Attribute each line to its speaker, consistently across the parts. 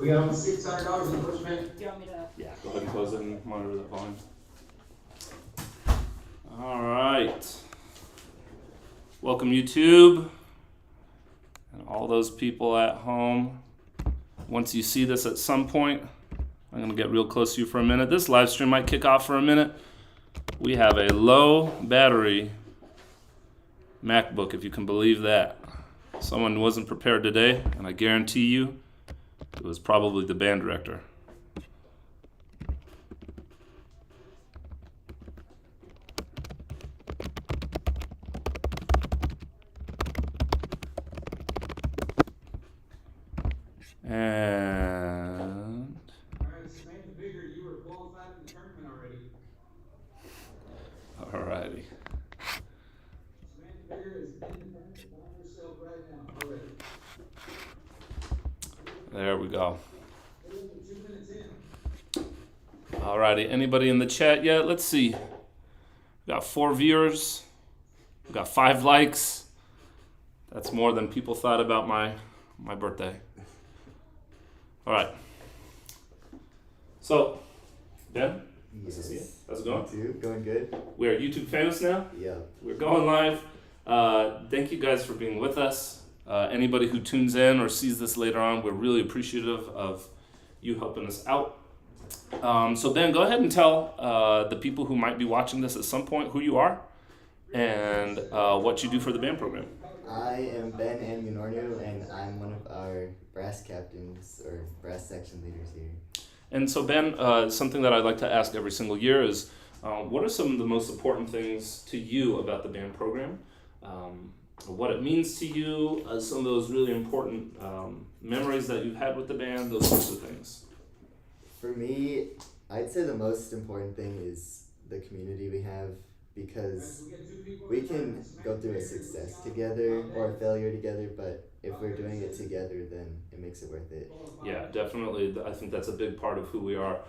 Speaker 1: We got almost $600 in the first minute.
Speaker 2: Do you want me to?
Speaker 3: Yeah, go ahead and close it and monitor the volume. All right. Welcome, YouTube, and all those people at home. Once you see this at some point, I'm going to get real close to you for a minute. This live stream might kick off for a minute. We have a low battery MacBook, if you can believe that. Someone wasn't prepared today, and I guarantee you it was probably the band director. And
Speaker 1: Alright, Samantha Bigger, you were qualified in the tournament already.
Speaker 3: alrighty.
Speaker 1: Samantha Bigger is in the tournament by herself right now already.
Speaker 3: There we go.
Speaker 1: We're only 2 minutes in.
Speaker 3: Alrighty, anybody in the chat yet? Let's see. We got 4 viewers. We got 5 likes. That's more than people thought about my birthday. All right. So, Ben,
Speaker 4: Yes.
Speaker 3: nice to see you. How's it going?
Speaker 4: You too. Going good?
Speaker 3: We're YouTube famous now.
Speaker 4: Yeah.
Speaker 3: We're going live. Thank you guys for being with us. Anybody who tunes in or sees this later on, we're really appreciative of you helping us out. So Ben, go ahead and tell the people who might be watching this at some point who you are and what you do for the band program.
Speaker 4: I am Ben Amunornu, and I'm one of our brass captains or brass section leaders here.
Speaker 3: And so Ben, something that I'd like to ask every single year is, what are some of the most important things to you about the band program? What it means to you, some of those really important memories that you've had with the band, those sorts of things.
Speaker 4: For me, I'd say the most important thing is the community we have, because we can go through a success together or a failure together, but if we're doing it together, then it makes it worth it.
Speaker 3: Yeah, definitely. I think that's a big part of who we are.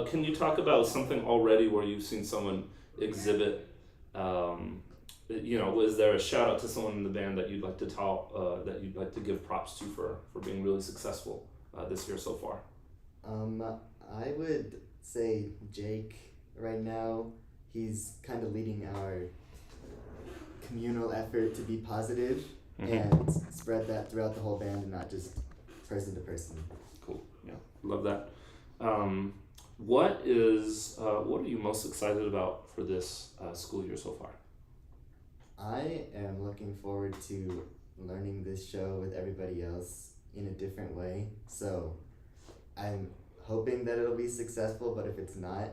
Speaker 3: Can you talk about something already where you've seen someone exhibit, was there a shout out to someone in the band that you'd like to tell, that you'd like to give props to for being really successful this year so far?
Speaker 4: I would say Jake right now. He's kind of leading our communal effort to be positive and spread that throughout the whole band and not just person to person.
Speaker 3: Cool. Yeah, love that. What are you most excited about for this school year so far?
Speaker 4: I am looking forward to learning this show with everybody else in a different way. So I'm hoping that it'll be successful, but if it's not,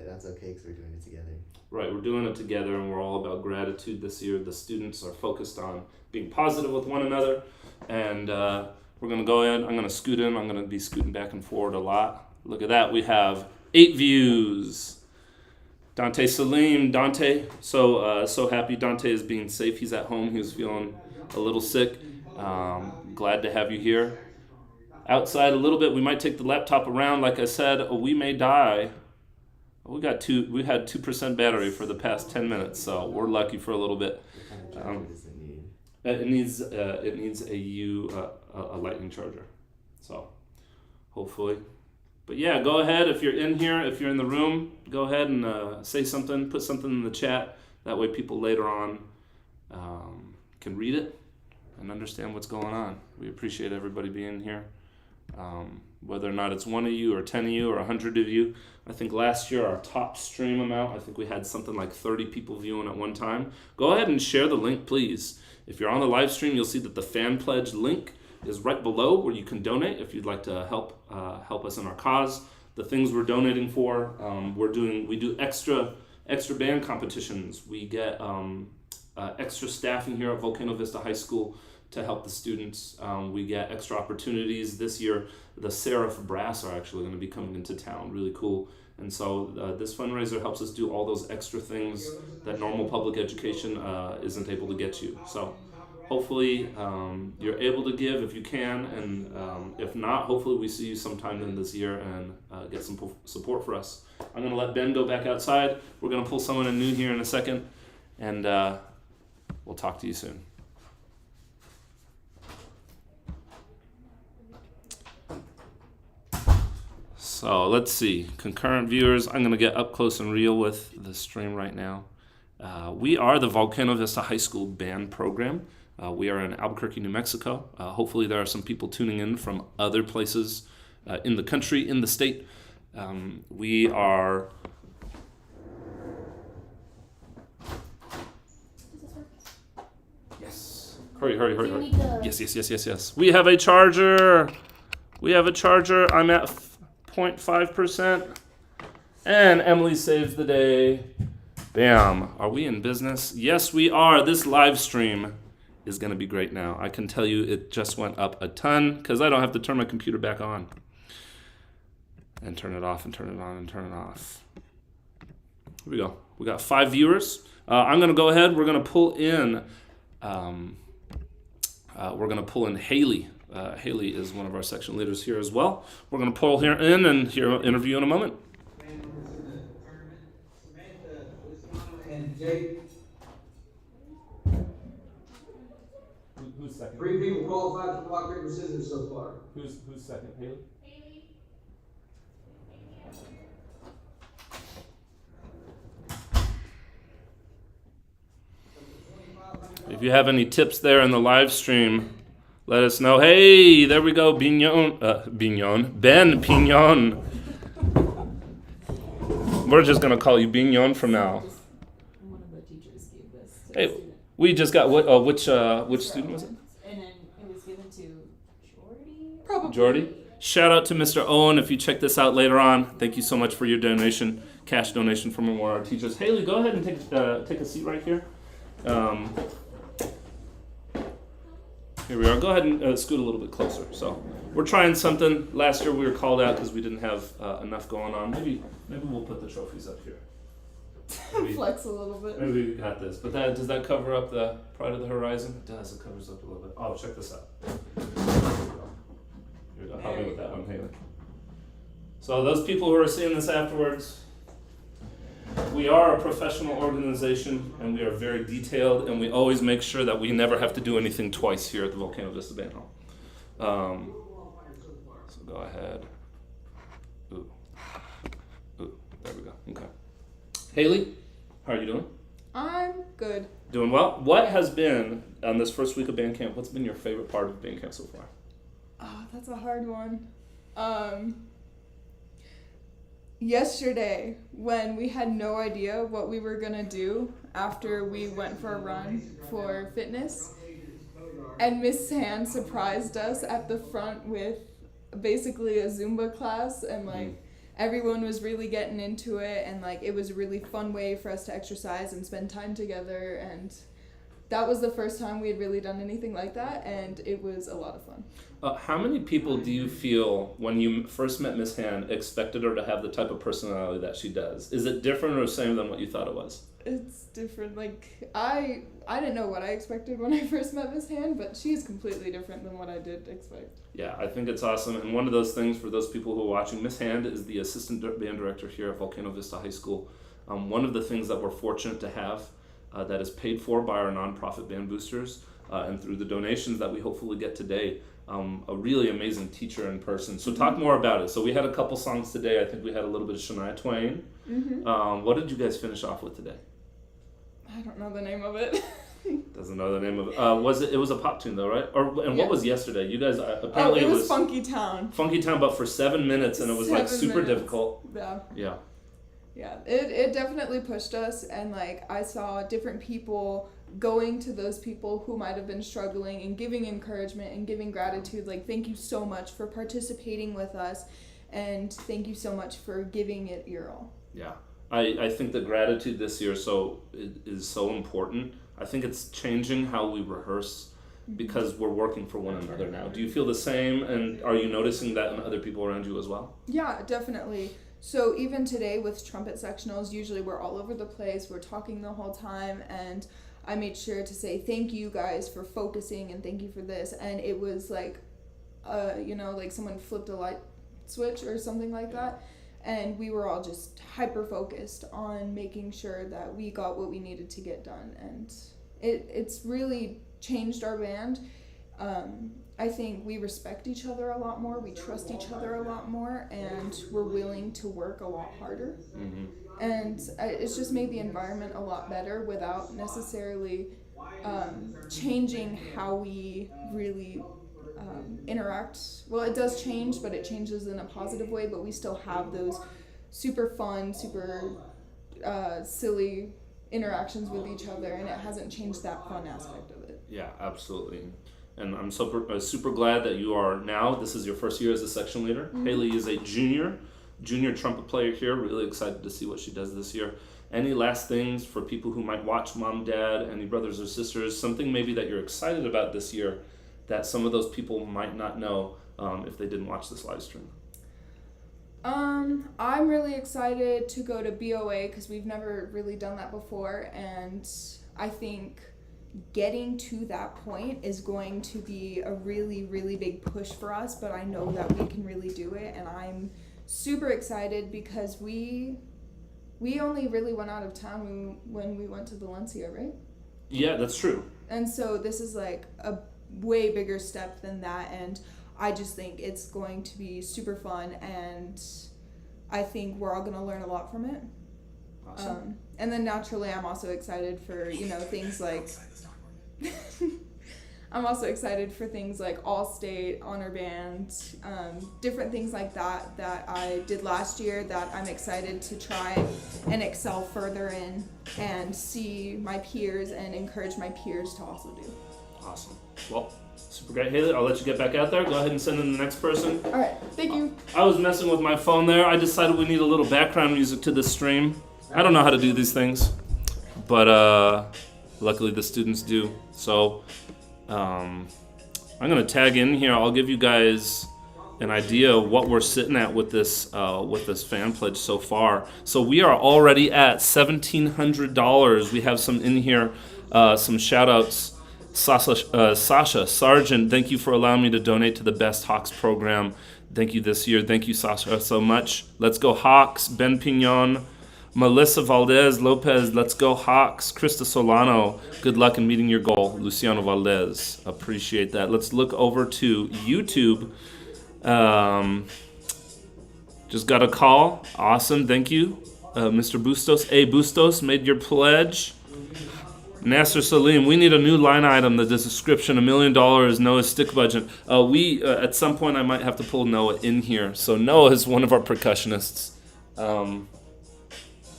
Speaker 4: that's okay because we're doing it together.
Speaker 3: Right, we're doing it together and we're all about gratitude this year. The students are focused on being positive with one another, and we're going to go in. I'm going to scoot in. I'm going to be scooting back and forward a lot. Look at that. We have 8 views. Dante Salim. Dante, so happy Dante is being safe. He's at home. He was feeling a little sick. Glad to have you here. Outside a little bit, we might take the laptop around. Like I said, we may die. We had 2% battery for the past 10 minutes, so we're lucky for a little bit.
Speaker 4: What kind of charger does it need?
Speaker 3: It needs a lightning charger. So hopefully. But yeah, go ahead if you're in here, if you're in the room, go ahead and say something, put something in the chat. That way people later on can read it and understand what's going on. We appreciate everybody being here. Whether or not it's 1 of you or 10 of you or 100 of you. I think last year our top stream amount, I think we had something like 30 people viewing at one time. Go ahead and share the link, please. If you're on the live stream, you'll see that the FanPledge link is right below where you can donate if you'd like to help us in our cause. The things we're donating for, we do extra band competitions. We get extra staffing here at Volcano Vista High School to help the students. We get extra opportunities. This year, the Seraph Brass are actually going to be coming into town. Really cool. And so this fundraiser helps us do all those extra things that normal public education isn't able to get you. So hopefully you're able to give if you can, and if not, hopefully we see you sometime in this year and get some support for us. I'm going to let Ben go back outside. We're going to pull someone in new here in a second, and we'll talk to you soon. So let's see. Concurrent viewers, I'm going to get up close and real with the stream right now. We are the Volcano Vista High School band program. We are in Albuquerque, New Mexico. Hopefully there are some people tuning in from other places in the country, in the state. We are... Yes. Hurry. Yes. We have a charger. I'm at 0.5%. And Emily saves the day. Bam. Are we in business? Yes, we are. This live stream is going to be great now. I can tell you it just went up a ton because I don't have to turn my computer back on. And turn it off and turn it on and turn it off. Here we go. We got 5 viewers. I'm going to go ahead. We're going to pull in Haley. Haley is one of our section leaders here as well. We're going to pull her in and hear an interview in a moment.
Speaker 1: And Jake,
Speaker 3: Who's second?
Speaker 1: 3 people qualified for rock, paper, scissors so far.
Speaker 3: Who's second? Haley? If you have any tips there in the live stream, let us know. Hey, there we go. Ben Pignon. We're just going to call you Bignon from now.
Speaker 2: One of the teachers gave this to
Speaker 3: Hey,
Speaker 2: the student.
Speaker 3: we just got which student was it?
Speaker 2: And then it was given to Jordy?
Speaker 5: Probably.
Speaker 3: Jordy. Shout out to Mr. Owen if you check this out later on. Thank you so much for your donation, cash donation from one of our teachers. Haley, go ahead and take a seat right here. Here we are. Go ahead and scoot a little bit closer. So we're trying something. Last year we were called out because we didn't have enough going on. Maybe we'll put the trophies up here.
Speaker 5: Flex a little bit.
Speaker 3: Maybe we got this. But does that cover up the Pride of the Horizon? It does. It covers up a little bit. Oh, check this out. Here we go. Help me with that one, Haley. So those people who are seeing this afterwards, we are a professional organization, and we are very detailed, and we always make sure that we never have to do anything twice here at the Volcano Vista Band Hall. So go ahead. Ooh, there we go. Okay. Haley, how are you doing?
Speaker 5: I'm good.
Speaker 3: Doing well. What has been, on this first week of band camp, what's been your favorite part of band camp so far?
Speaker 5: Oh, that's a hard one. Yesterday, when we had no idea what we were gonna do after we went for a run for fitness, and Miss Hand surprised us at the front with basically a Zumba class, and everyone was really getting into it, and it was a really fun way for us to exercise and spend time together, and that was the first time we had really done anything like that, and it was a lot of fun.
Speaker 3: How many people do you feel, when you first met Miss Hand, expected her to have the type of personality that she does? Is it different or the same than what you thought it was?
Speaker 5: It's different. I didn't know what I expected when I first met Miss Hand, but she is completely different than what I did expect.
Speaker 3: Yeah, I think it's awesome. And one of those things, for those people who are watching, Miss Hand is the assistant band director here at Volcano Vista High School. One of the things that we're fortunate to have that is paid for by our nonprofit band boosters and through the donations that we hopefully get today, a really amazing teacher in person. So talk more about it. So we had a couple songs today. I think we had a little bit of Shania Twain.
Speaker 5: Mm-hmm.
Speaker 3: What did you guys finish off with today?
Speaker 5: I don't know the name of it.
Speaker 3: Doesn't know the name of it. It was a pop tune though, right? What was yesterday? You guys apparently
Speaker 5: it was Funky Town.
Speaker 3: Funky Town, but for 7 minutes, and it was
Speaker 5: 7
Speaker 3: super
Speaker 5: minutes.
Speaker 3: difficult.
Speaker 5: Yeah.
Speaker 3: Yeah.
Speaker 5: It definitely pushed us, and I saw different people going to those people who might have been struggling and giving encouragement and giving gratitude. Thank you so much for participating with us, and thank you so much for giving it your all.
Speaker 3: Yeah. I think the gratitude this year is so important. I think it's changing how we rehearse because we're working for one another now. Do you feel the same, and are you noticing that in other people around you as well?
Speaker 5: Yeah, definitely. So even today with trumpet sectionals, usually we're all over the place, we're talking the whole time, and I made sure to say thank you guys for focusing and thank you for this, and it was like someone flipped a light switch or something like that, and we were all just hyper focused on making sure that we got what we needed to get done, and it's really changed our band. I think we respect each other a lot more, we trust each other a lot more, and we're willing to work a lot harder. And it's just made the environment a lot better without necessarily changing how we really interact. Well, it does change, but it changes in a positive way, but we still have those super fun, super silly interactions with each other, and it hasn't changed that fun aspect of it.
Speaker 3: Yeah, absolutely. And I'm super glad that you are now. This is your first year as a section leader. Haley is a junior trumpet player here. Really excited to see what she does this year. Any last things for people who might watch Mom, Dad, any brothers or sisters, something maybe that you're excited about this year that some of those people might not know if they didn't watch this live stream?
Speaker 5: I'm really excited to go to BOA because we've never really done that before, and I think getting to that point is going to be a really, really big push for us, but I know that we can really do it, and I'm super excited because we only really went out of town when we went to Valencia, right?
Speaker 3: Yeah, that's true.
Speaker 5: And so this is like a way bigger step than that, and I just think it's going to be super fun, and I think we're all going to learn a lot from it.
Speaker 3: Awesome.
Speaker 5: And then naturally I'm also excited for, things like I'm also excited for things like All-State, Honor Band, different things like that I did last year that I'm excited to try and excel further in and see my peers and encourage my peers to also do.
Speaker 3: Awesome. Well, super great, Haley. I'll let you get back out there. Go ahead and send in the next person.
Speaker 5: All right, thank you.
Speaker 3: I was messing with my phone there. I decided we need a little background music to this stream. I don't know how to do these things, but luckily the students do. So I'm gonna tag in here. I'll give you guys an idea of what we're sitting at with this FanPledge so far. So we are already at $1,700. We have some in here, some shout outs. Sasha Sargent, thank you for allowing me to donate to the Best Hawks program. Thank you this year. Thank you, Sasha, so much. Let's go Hawks. Ben Pignon, Melissa Valdez Lopez, let's go Hawks. Krista Solano, good luck in meeting your goal. Luciano Valdez, appreciate that. Let's look over to YouTube. Just got a call. Awesome, thank you. Mr. Bustos. A. Bustos made your pledge. Nasser Salim, we need a new line item, the description, $1 million, Noah's stick budget. At some point I might have to pull Noah in here. So Noah is one of our percussionists.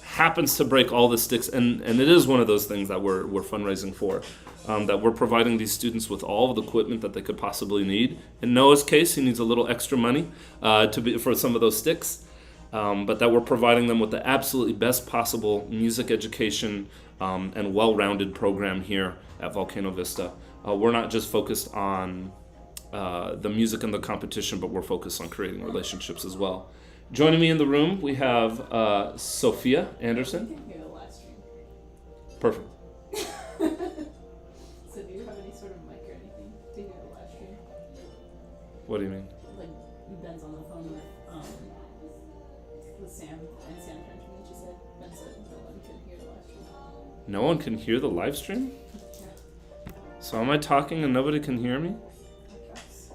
Speaker 3: Happens to break all the sticks, and it is one of those things that we're fundraising for. That we're providing these students with all of the equipment that they could possibly need. In Noah's case, he needs a little extra money for some of those sticks. But that we're providing them with the absolutely best possible music education and well-rounded program here at Volcano Vista. We're not just focused on the music and the competition, but we're focused on creating relationships as well. Joining me in the room, we have Sophia Anderson.
Speaker 2: You can hear the live stream.
Speaker 3: Perfect.
Speaker 2: So do you have any sort of mic or anything to hear the live stream?
Speaker 3: What do you mean?
Speaker 2: Like, Ben's on the phone with Sam, and Sam turned to me and she said, Ben said no one can hear the live stream.
Speaker 3: No one can hear the live stream?
Speaker 2: Yeah.
Speaker 3: So am I talking and nobody can hear me?
Speaker 2: I guess.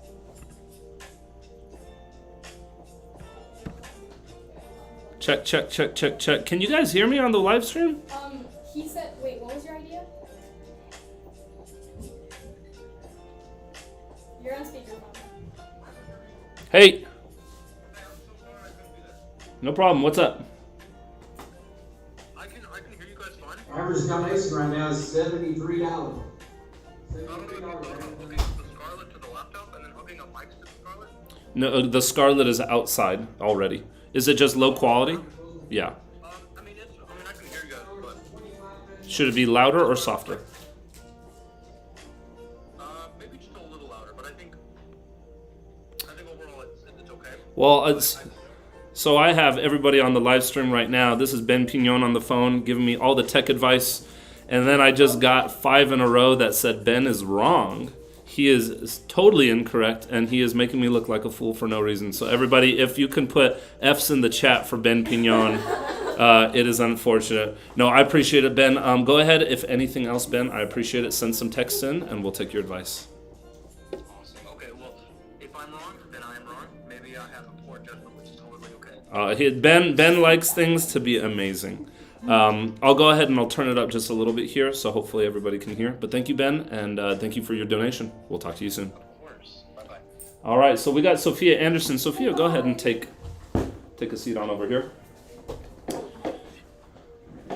Speaker 3: Check. Can you guys hear me on the live stream?
Speaker 6: He said, wait, what was your idea? You're on speakerphone.
Speaker 3: Hey! No problem, what's up?
Speaker 7: I can hear you guys fine.
Speaker 1: Average donation right now is $73.
Speaker 7: $73. Hooking the Scarlett to the laptop and then hooking up mics to the Scarlett?
Speaker 3: No, the Scarlett is outside already. Is it just low quality? Yeah.
Speaker 7: I can hear you guys, but
Speaker 3: Should it be louder or softer?
Speaker 7: maybe just a little louder. But I think overall it's okay.
Speaker 3: Well, so I have everybody on the live stream right now. This is Ben Pignon on the phone giving me all the tech advice. And then I just got 5 in a row that said Ben is wrong. He is totally incorrect, and he is making me look like a fool for no reason. So everybody, if you can put F's in the chat for Ben Pignon, it is unfortunate. No, I appreciate it, Ben. Go ahead. If anything else, Ben, I appreciate it. Send some text in, and we'll take your advice.
Speaker 7: if I'm wrong, then I am wrong. Maybe I have a poor judgment, which is totally okay.
Speaker 3: Ben likes things to be amazing. I'll go ahead and I'll turn it up just a little bit here, so hopefully everybody can hear. But thank you, Ben, and thank you for your donation. We'll talk to you soon.
Speaker 7: Of course. Bye-bye.
Speaker 3: All right, so we got Sophia Anderson. Sophia, go ahead and take a seat on over here.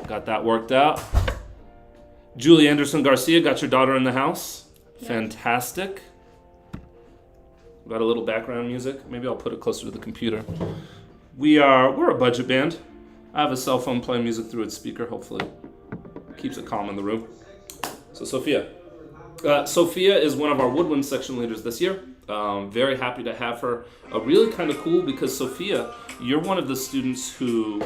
Speaker 3: Got that worked out. Julie Anderson Garcia, got your daughter in the house.
Speaker 2: Yeah.
Speaker 3: Fantastic. Got a little background music. Maybe I'll put it closer to the computer. We're a budget band. I have a cell phone playing music through its speaker. Hopefully, keeps it calm in the room. So Sophia is one of our woodwind section leaders this year. Very happy to have her. Really kind of cool because Sophia, you're one of the students who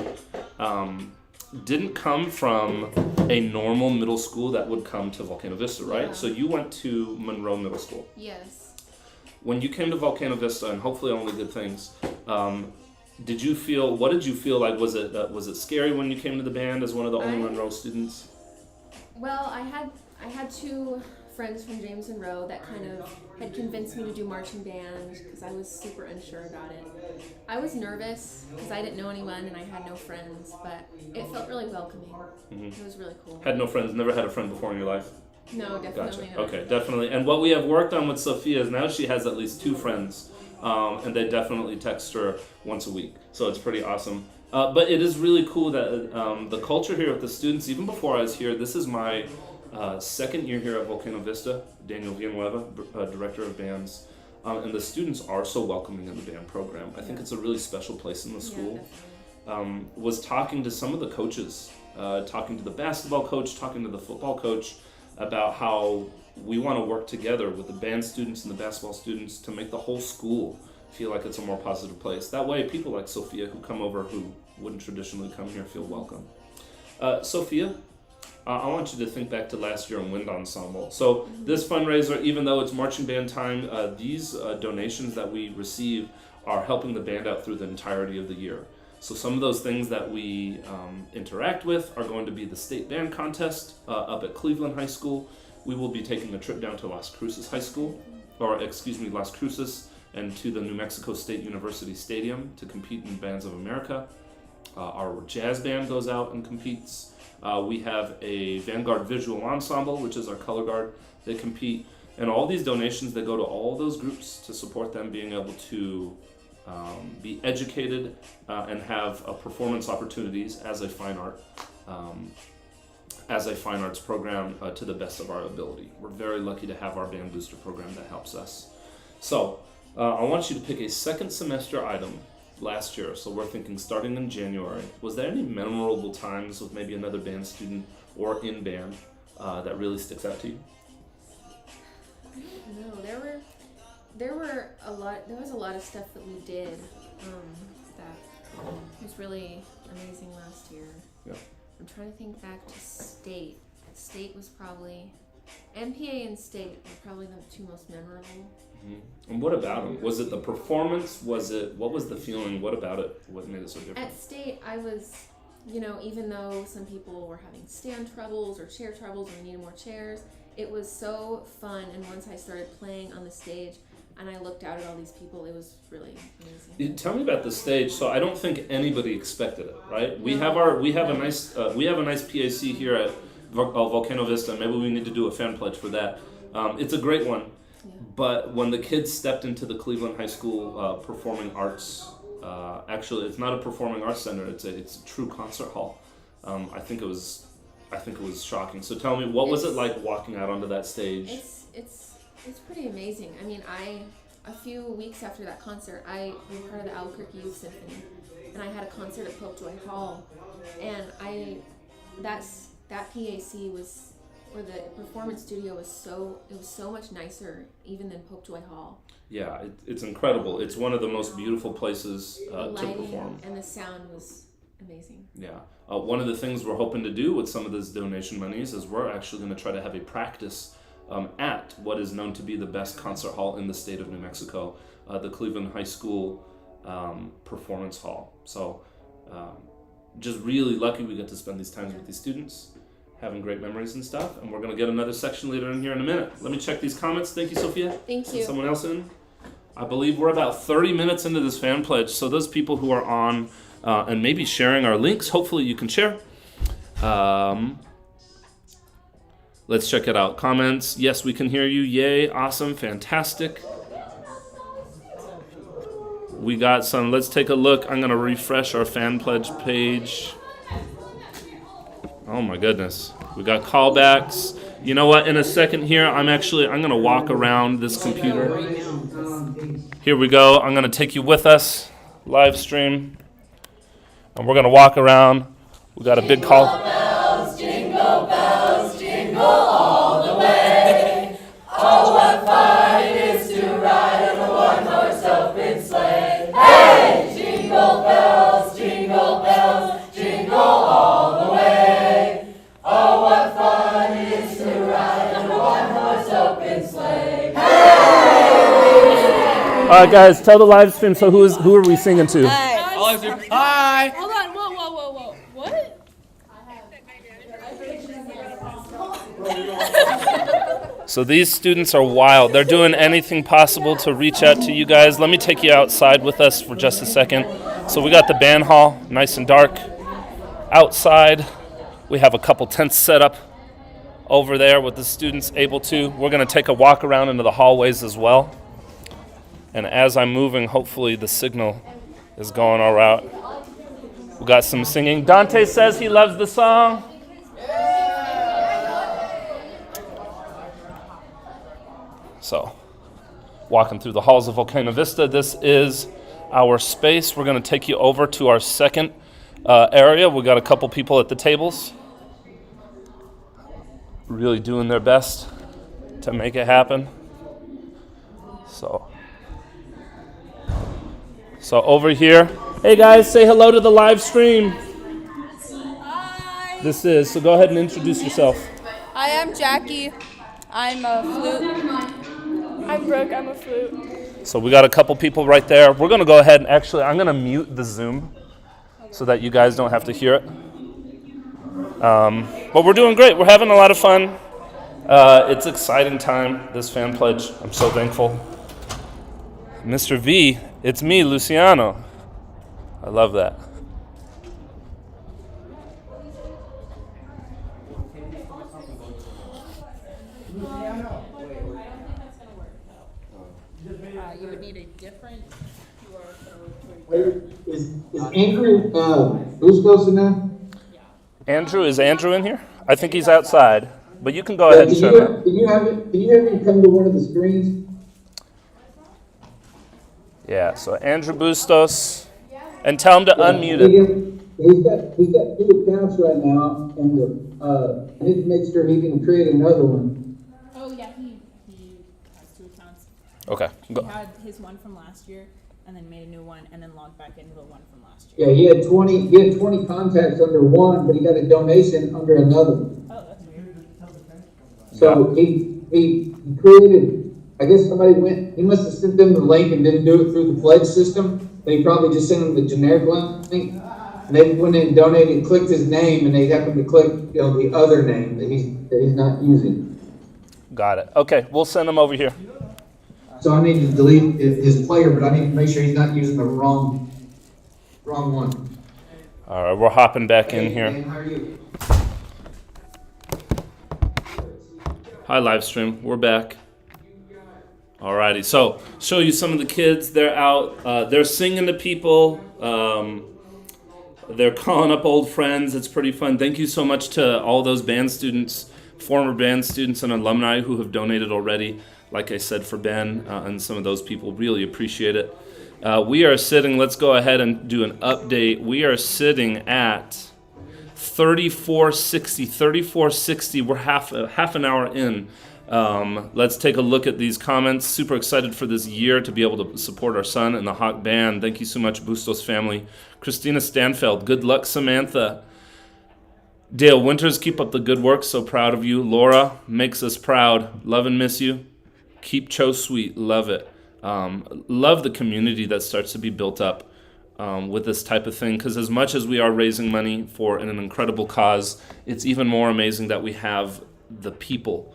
Speaker 3: didn't come from a normal middle school that would come to Volcano Vista, right?
Speaker 2: Yeah.
Speaker 3: So you went to Monroe Middle School.
Speaker 2: Yes.
Speaker 3: When you came to Volcano Vista, and hopefully only good things, what did you feel like? Was it scary when you came to the band as one of the only Monroe students?
Speaker 8: Well, I had two friends from James Monroe that kind of had convinced me to do marching band because I was super unsure about it. I was nervous because I didn't know anyone and I had no friends, but it felt really welcoming.
Speaker 3: Mm-hmm.
Speaker 8: It was really cool.
Speaker 3: Had no friends, never had a friend before in your life?
Speaker 8: No, definitely
Speaker 3: Gotcha.
Speaker 8: not.
Speaker 3: Okay, definitely. And what we have worked on with Sophia is now she has at least 2 friends, and they definitely text her once a week. So it's pretty awesome. But it is really cool that the culture here with the students, even before I was here, this is my second year here at Volcano Vista, Daniel Villanueva, director of bands, and the students are so welcoming in the band program. I think it's a really special place in the school. Was talking to some of the coaches, talking to the basketball coach, talking to the football coach about how we want to work together with the band students and the basketball students to make the whole school feel like it's a more positive place. That way people like Sophia who come over who wouldn't traditionally come here feel welcome. Sophia, I want you to think back to last year in Wind Ensemble. So this fundraiser, even though it's marching band time, these donations that we receive are helping the band out through the entirety of the year. So some of those things that we interact with are going to be the state band contest up at Cleveland High School. We will be taking a trip down to Las Cruces High School, Las Cruces, and to the New Mexico State University Stadium to compete in Bands of America. Our jazz band goes out and competes. We have a Vanguard visual ensemble, which is our color guard. They compete. And all these donations, they go to all those groups to support them being able to be educated and have performance opportunities as a fine arts program to the best of our ability. We're very lucky to have our band booster program that helps us. So I want you to pick a second semester item last year. So we're thinking starting in January. Was there any memorable times with maybe another band student or in band that really sticks out to you?
Speaker 8: I don't know. There was a lot of stuff that we did that was really amazing last year.
Speaker 3: Yeah.
Speaker 8: I'm trying to think back to state. State was probably, MPA and state were probably the 2 most memorable.
Speaker 3: Mm-hmm. And what about them? Was it the performance? What was the feeling? What about it? What made it so different?
Speaker 8: At state, I was, even though some people were having stand troubles or chair troubles and we needed more chairs, it was so fun. And once I started playing on the stage and I looked out at all these people, it was really amazing.
Speaker 3: Tell me about the stage. So I don't think anybody expected it, right? We have a nice PAC here at Volcano Vista. Maybe we need to do a FanPledge for that. It's a great one.
Speaker 8: Yeah.
Speaker 3: But when the kids stepped into the Cleveland High School performing arts, actually it's not a performing arts center. It's a true concert hall. I think it was shocking. So tell me, what was it like walking out onto that stage?
Speaker 8: It's pretty amazing. I mean, a few weeks after that concert, I was part of the Albuquerque Youth Symphony, and I had a concert at Popejoy Hall, and that PAC was, or the performance studio was so much nicer even than Popejoy Hall.
Speaker 3: Yeah, it's incredible. It's one of the most beautiful places to perform.
Speaker 8: And the sound was amazing.
Speaker 3: Yeah. One of the things we're hoping to do with some of this donation monies is we're actually going to try to have a practice at what is known to be the best concert hall in the state of New Mexico, the Cleveland High School Performance Hall. So just really lucky we get to spend these times with these students, having great memories and stuff. And we're going to get another section leader in here in a minute. Let me check these comments. Thank you, Sophia.
Speaker 8: Thank you.
Speaker 3: Someone else in? I believe we're about 30 minutes into this fan pledge. So those people who are on and maybe sharing our links, hopefully you can share. Let's check it out. Comments. Yes, we can hear you. Yay. Awesome. Fantastic. We got some. Let's take a look. I'm going to refresh our fan pledge page. Oh my goodness. We got callbacks. You know what? In a second here, I'm going to walk around this computer. Here we go. I'm going to take you with us. Live stream. And we're going to walk around. We got a big call.
Speaker 9: Jingle bells, jingle all the way. Oh, what fun it is to ride in a one-horse open sleigh. Hey! Jingle bells, jingle all the way. Oh, what fun it is to ride in a one-horse open sleigh. Hey!
Speaker 3: All right, guys, tell the live stream. So who are we singing to?
Speaker 9: Hi.
Speaker 6: Hold on, whoa. What?
Speaker 3: So these students are wild. They're doing anything possible to reach out to you guys. Let me take you outside with us for just a second. So we got the band hall, nice and dark. Outside, we have a couple tents set up over there with the students able to. We're going to take a walk around into the hallways as well. And as I'm moving, hopefully the signal is going all right. We got some singing. Dante says he loves the song. So, walking through the halls of Volcano Vista, this is our space. We're going to take you over to our second area. We got a couple people at the tables, really doing their best to make it happen. So over here, hey guys, say hello to the live stream.
Speaker 10: Hi.
Speaker 3: So go ahead and introduce yourself.
Speaker 10: I am Jackie. I'm a flute. I'm Brooke. I'm a flute.
Speaker 3: So we got a couple people right there. We're going to go ahead and I'm going to mute the Zoom so that you guys don't have to hear it. But we're doing great. We're having a lot of fun. It's exciting time, this fan pledge. I'm so thankful. Mr. V, it's me, Luciano. I love that.
Speaker 2: You would need a different QR code.
Speaker 1: Is Andrew Bustos in there?
Speaker 3: Andrew, is Andrew in here? I think he's outside, but you can go ahead and show him.
Speaker 1: Can you have him come to one of the screens?
Speaker 3: Yeah, so Andrew Bustos, and tell him to unmute it.
Speaker 1: He's got 2 accounts right now, and I need to make sure he can create another one.
Speaker 2: Oh yeah, he has 2 accounts.
Speaker 3: Okay,
Speaker 2: He
Speaker 3: go.
Speaker 2: had his one from last year, and then made a new one, and then logged back into the one from last year.
Speaker 1: Yeah, he had 20 contacts under one, but he got a donation under another.
Speaker 2: Oh, that's weird.
Speaker 1: So he created. I guess somebody he must have sent them the link and didn't do it through the pledge system. But he probably just sent them the generic link. And they went in and donated and clicked his name, and they happened to click the other name that he's not using.
Speaker 3: Got it. Okay, we'll send him over here.
Speaker 1: So I need to delete his player, but I need to make sure he's not using the wrong one.
Speaker 3: All right, we're hopping back in here.
Speaker 1: Dan, how are you?
Speaker 3: Hi, live stream. We're back. Alrighty, so show you some of the kids. They're out. They're singing to people. They're calling up old friends. It's pretty fun. Thank you so much to all those band students, former band students and alumni who have donated already. Like I said, for Ben and some of those people, really appreciate it. We are sitting, let's go ahead and do an update. We are sitting at 3460. We're half an hour in. Let's take a look at these comments. Super excited for this year to be able to support our son and the Hawk Band. Thank you so much, Bustos family. Christina Stanfeld, good luck, Samantha. Dale Winters, keep up the good work. So proud of you. Laura, makes us proud. Love and miss you. Keep Cho sweet. Love it. Love the community that starts to be built up with this type of thing, because as much as we are raising money for an incredible cause, it's even more amazing that we have the people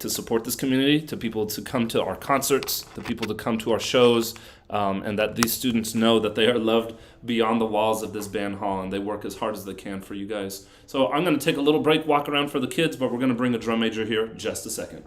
Speaker 3: to support this community, to people to come to our concerts, to people to come to our shows, and that these students know that they are loved beyond the walls of this band hall, and they work as hard as they can for you guys. So I'm going to take a little break, walk around for the kids, but we're going to bring a drum major here just a second.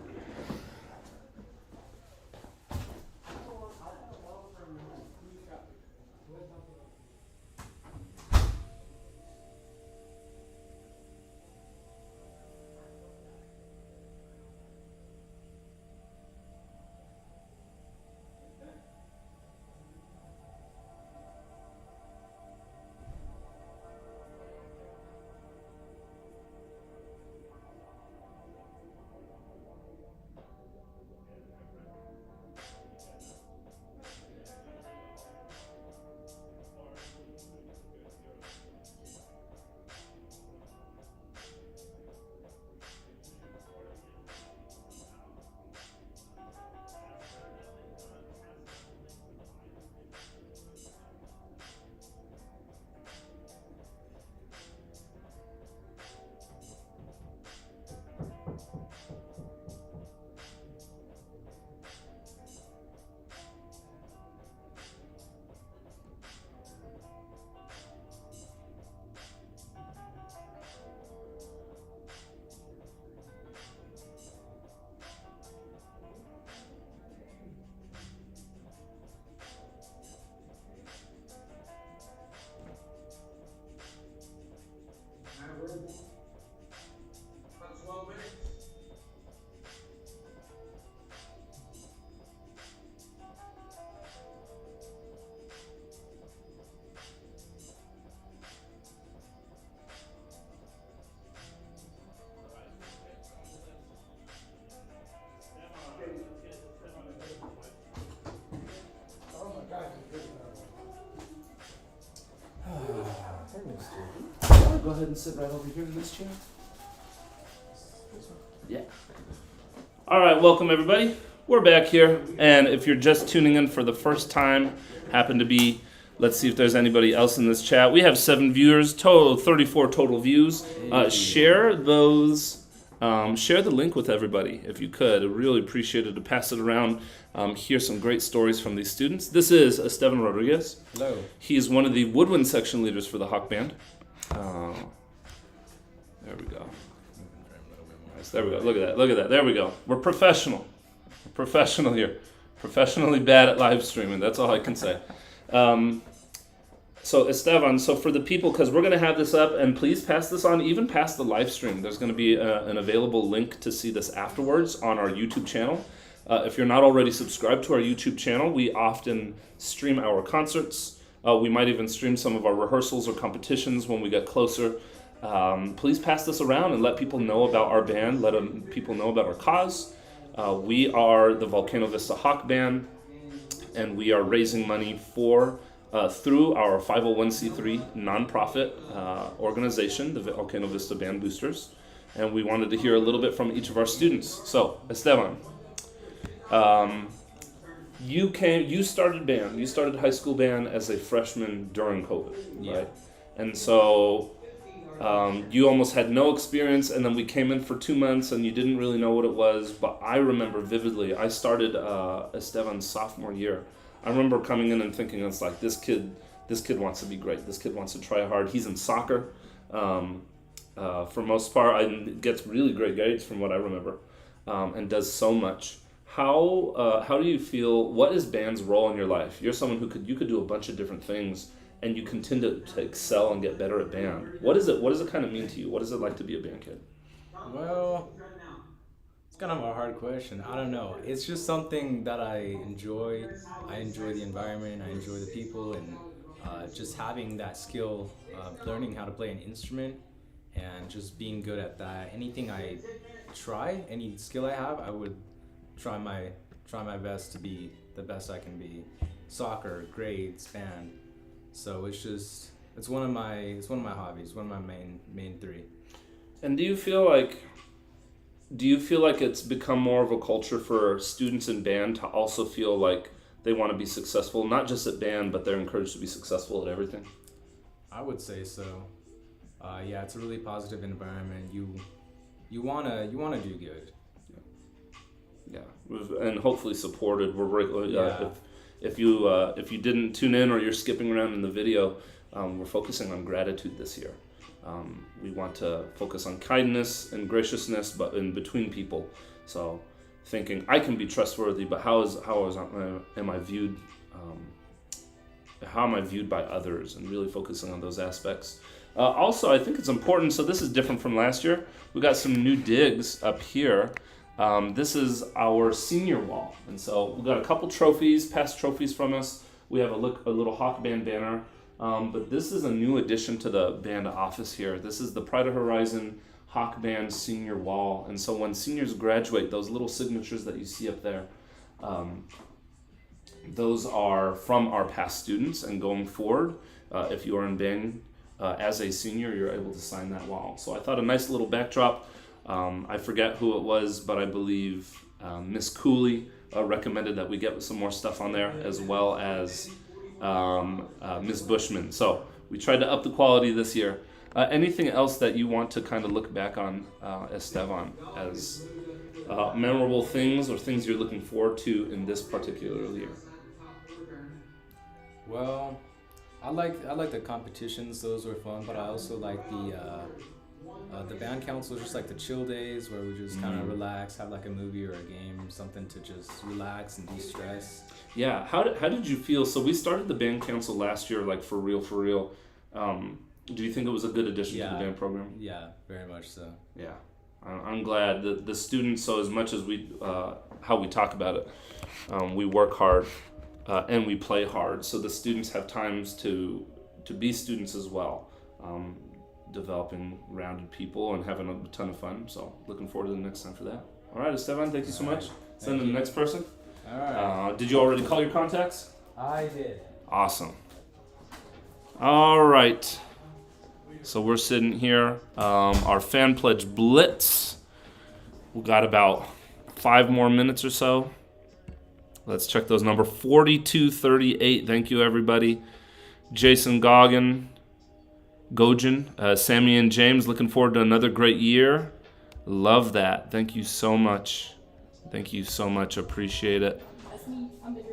Speaker 3: Go ahead and sit right over here in this chair. Yeah. All right, welcome everybody. We're back here, and if you're just tuning in for the first time, happen to be, let's see if there's anybody else in this chat. We have 7 viewers, total 34 total views. Share those. Share the link with everybody if you could. I really appreciate it to pass it around. Hear some great stories from these students. This is Esteban Rodriguez.
Speaker 11: Hello.
Speaker 3: He's one of the woodwind section leaders for the Hawk Band. There we go. Nice. There we go. Look at that. Look at that. There we go. We're professional. We're professional here. Professionally bad at live streaming. That's all I can say. So Esteban, so for the people, because we're going to have this up, and please pass this on, even past the live stream. There's going to be an available link to see this afterwards on our YouTube channel. If you're not already subscribed to our YouTube channel, we often stream our concerts. We might even stream some of our rehearsals or competitions when we get closer. Please pass this around and let people know about our band, let people know about our cause. We are the Volcano Vista Hawk Band, and we are raising money for through our 501c3 nonprofit organization, the Volcano Vista Band Boosters, and we wanted to hear a little bit from each of our students. So, Esteban, you started high school band as a freshman during COVID, right? And so you almost had no experience, and then we came in for 2 months and you didn't really know what it was, but I remember vividly, I started Esteban's sophomore year. I remember coming in and thinking, it's like, this kid wants to be great. This kid wants to try hard. He's in soccer. For most part, gets really great grades from what I remember, and does so much. How do you feel? What is band's role in your life? You're someone who you could do a bunch of different things, and you continue to excel and get better at band. What does it kind of mean to you? What is it like to be a band kid?
Speaker 11: Well, it's kind of a hard question. I don't know. It's just something that I enjoy. I enjoy the environment. I enjoy the people, and just having that skill of learning how to play an instrument and just being good at that. Anything I try, any skill I have, I would try my best to be the best I can be. Soccer, grades, band. So it's one of my hobbies, one of my main 3.
Speaker 3: And do you feel like it's become more of a culture for students in band to also feel like they want to be successful, not just at band, but they're encouraged to be successful at everything?
Speaker 11: I would say so. Yeah, it's a really positive environment. You wanna do good.
Speaker 3: and hopefully supported. We're
Speaker 11: Yeah.
Speaker 3: if you didn't tune in or you're skipping around in the video, we're focusing on gratitude this year. We want to focus on kindness and graciousness, but in between people. So thinking I can be trustworthy, but how am I viewed? How am I viewed by others, and really focusing on those aspects. Also, I think it's important. So this is different from last year. We got some new digs up here. This is our senior wall, and so we got a couple trophies, past trophies from us. We have a little Hawk Band banner, but this is a new addition to the band office here. This is the Pride of Horizon Hawk Band senior wall, and so when seniors graduate, those little signatures that you see up there, those are from our past students, and going forward, if you are in band as a senior, you're able to sign that wall. So I thought a nice little backdrop. I forget who it was, but I believe Miss Cooley recommended that we get some more stuff on there, as well as Miss Bushman. So we tried to up the quality this year. Anything else that you want to kind of look back on, Esteban, as memorable things or things you're looking forward to in this particular year?
Speaker 11: Well, I like the competitions; those were fun. But I also like the band council, just like the chill days where we just kind of relax, have like a movie or a game, something to just relax and de-stress.
Speaker 3: Yeah. How did you feel? So we started the band council last year, like for real. Do you think it was a good addition to the band program?
Speaker 11: Yeah, very much so.
Speaker 3: Yeah. I'm glad that the students, so as much as how we talk about it, we work hard and we play hard. So the students have times to be students as well, developing rounded people and having a ton of fun. So looking forward to the next time for that. All right, Esteban, thank you so much. Send to the next person.
Speaker 11: All right.
Speaker 3: Did you already call your contacts?
Speaker 11: I did.
Speaker 3: Awesome. All right. So we're sitting here, our FanPledge Blitz. We got about 5 more minutes or so. Let's check those numbers. 4238. Thank you, everybody. Jason Gogin, Sammy and James, looking forward to another great year. Love that. Thank you so much. Thank you so much. Appreciate it.
Speaker 6: That's me. I'm bigger.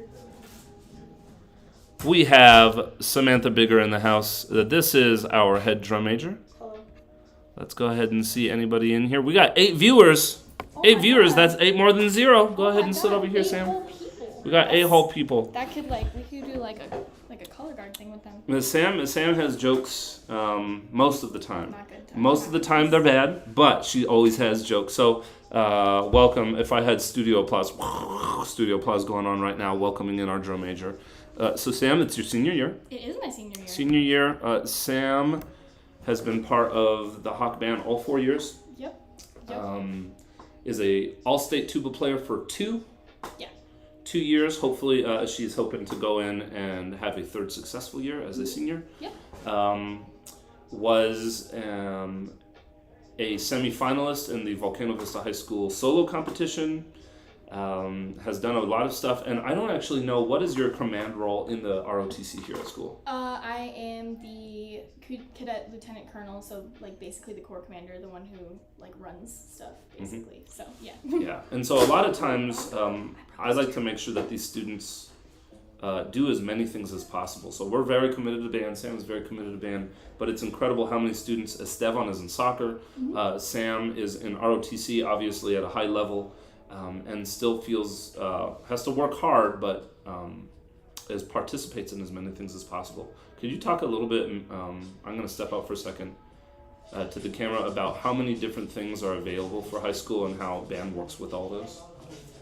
Speaker 3: We have Samantha Bigger in the house. This is our head drum major.
Speaker 6: Hello.
Speaker 3: Let's go ahead and see anybody in here. We got 8 viewers. 8 viewers. That's 8 more than 0. Go ahead and sit over here, Sam. We got 8 whole people.
Speaker 6: That could we could do like a color guard thing with them.
Speaker 3: Miss Sam has jokes most of the time.
Speaker 6: Not good time.
Speaker 3: Most of the time they're bad, but she always has jokes. So welcome. If I had studio applause going on right now, welcoming in our drum major. So Sam, it's your senior year.
Speaker 6: It is my senior year.
Speaker 3: Senior year. Sam has been part of the Hawk Band all 4 years.
Speaker 6: Yep.
Speaker 3: Is a all-state tuba player for 2.
Speaker 6: Yeah.
Speaker 3: 2 years. Hopefully, she's hoping to go in and have a 3rd successful year as a senior.
Speaker 6: Yep.
Speaker 3: Was a semi-finalist in the Volcano Vista High School solo competition. Has done a lot of stuff, and I don't actually know, what is your command role in the ROTC here at school?
Speaker 6: I am the cadet lieutenant colonel, so basically the corps commander, the one who runs stuff basically. So yeah.
Speaker 3: Yeah, and so a lot of times I like to make sure that these students do as many things as possible. So we're very committed to band. Sam is very committed to band, but it's incredible how many students. Esteban is in soccer. Sam is in ROTC, obviously at a high level. And still feels has to work hard, but participates in as many things as possible. Could you talk a little bit? I'm going to step out for a second to the camera about how many different things are available for high school and how band works with all those.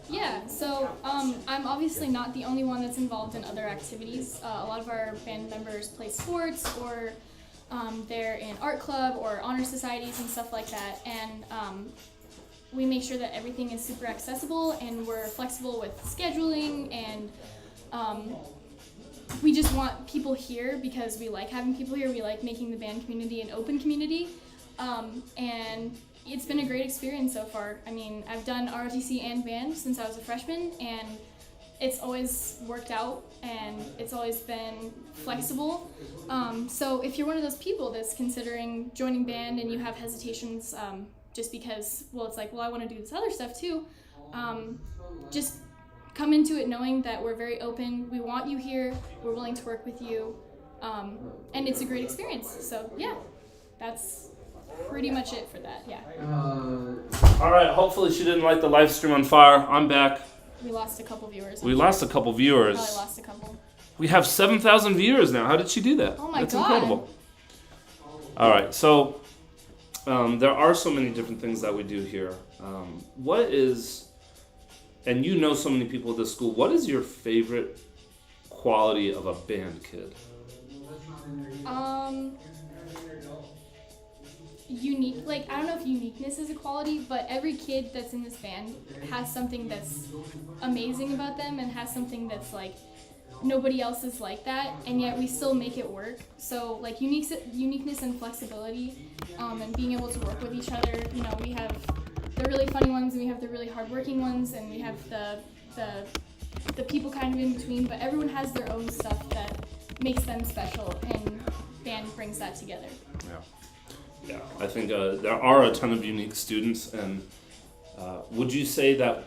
Speaker 6: Yeah, so I'm obviously not the only one that's involved in other activities. A lot of our band members play sports, or they're in art club or honor societies and stuff like that. And we make sure that everything is super accessible, and we're flexible with scheduling, and we just want people here because we like having people here. We like making the band community an open community, and it's been a great experience so far. I mean, I've done ROTC and band since I was a freshman, and it's always worked out, and it's always been flexible. So if you're one of those people that's considering joining band and you have hesitations, just because, I want to do this other stuff too, just come into it knowing that we're very open. We want you here. We're willing to work with you. And it's a great experience. So yeah, that's pretty much it for that. Yeah.
Speaker 3: All right. Hopefully she didn't light the live stream on fire. I'm back.
Speaker 6: We lost a couple viewers.
Speaker 3: We lost a couple viewers.
Speaker 6: Probably lost a couple.
Speaker 3: We have 7,000 viewers now. How did she do that?
Speaker 6: Oh my
Speaker 3: That's
Speaker 6: God.
Speaker 3: incredible. All right. So there are so many different things that we do here. What is, and you know so many people at this school, what is your favorite quality of a band kid?
Speaker 6: Unique, like, I don't know if uniqueness is a quality, but every kid that's in this band has something that's amazing about them and has something that's like nobody else is like that, and yet we still make it work. So like uniqueness and flexibility, and being able to work with each other. You know, we have the really funny ones and we have the really hardworking ones, and we have the people kind of in between, but everyone has their own stuff that makes them special, and band brings that together.
Speaker 3: Yeah, I think there are a ton of unique students, and would you say that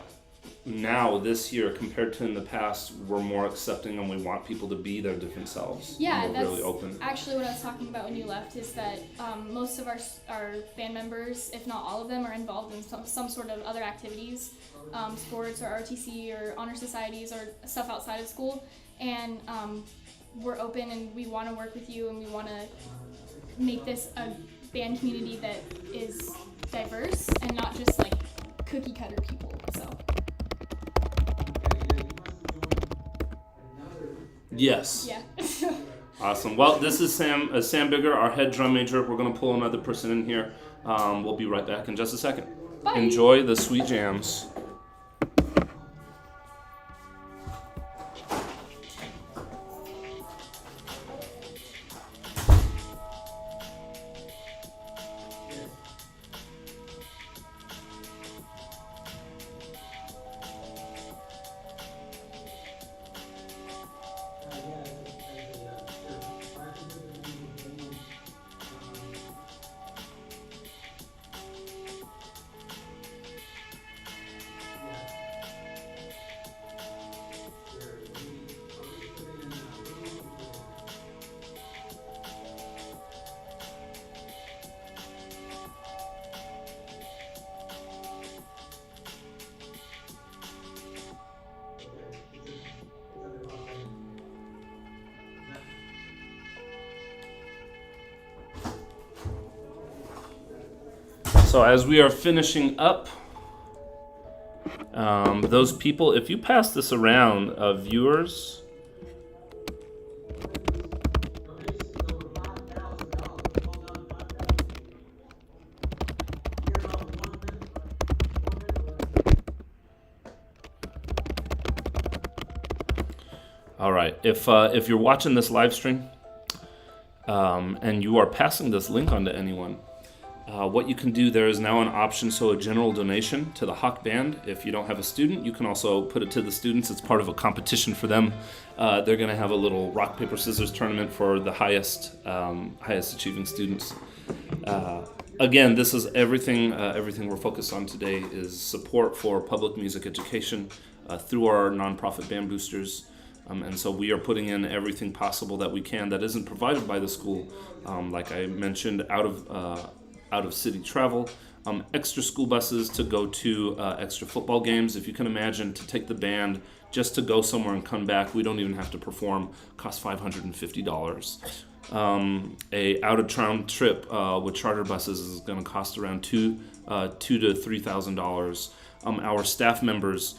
Speaker 3: now, this year, compared to in the past, we're more accepting and we want people to be their different selves?
Speaker 6: Yeah,
Speaker 3: and we're
Speaker 6: that's
Speaker 3: really open.
Speaker 6: actually what I was talking about when you left, is that most of our band members, if not all of them, are involved in some sort of other activities, sports or ROTC or honor societies or stuff outside of school, and we're open and we want to work with you, and we want to make this a band community that is diverse and not just like cookie cutter people. So
Speaker 3: Yes.
Speaker 6: yeah.
Speaker 3: Awesome. Well, this is Sam Bigger, our head drum major. We're going to pull another person in here. We'll be right back in just a second.
Speaker 6: Bye.
Speaker 3: Enjoy the sweet jams. So as we are finishing up, those people, if you pass this around, viewers, all right, if you're watching this live stream and you are passing this link on to anyone, what you can do, there is now an option, so a general donation to the Hawk Band. If you don't have a student, you can also put it to the students. It's part of a competition for them. They're going to have a little rock, paper, scissors tournament for the highest achieving students. Again, this is everything we're focused on today is support for public music education through our nonprofit band boosters. And so we are putting in everything possible that we can that isn't provided by the school. Like I mentioned, out of city travel, extra school buses to go to extra football games. If you can imagine, to take the band just to go somewhere and come back, we don't even have to perform, costs $550. A out-of-town trip with charter buses is going to cost around $2,000 to $3,000. Our staff members,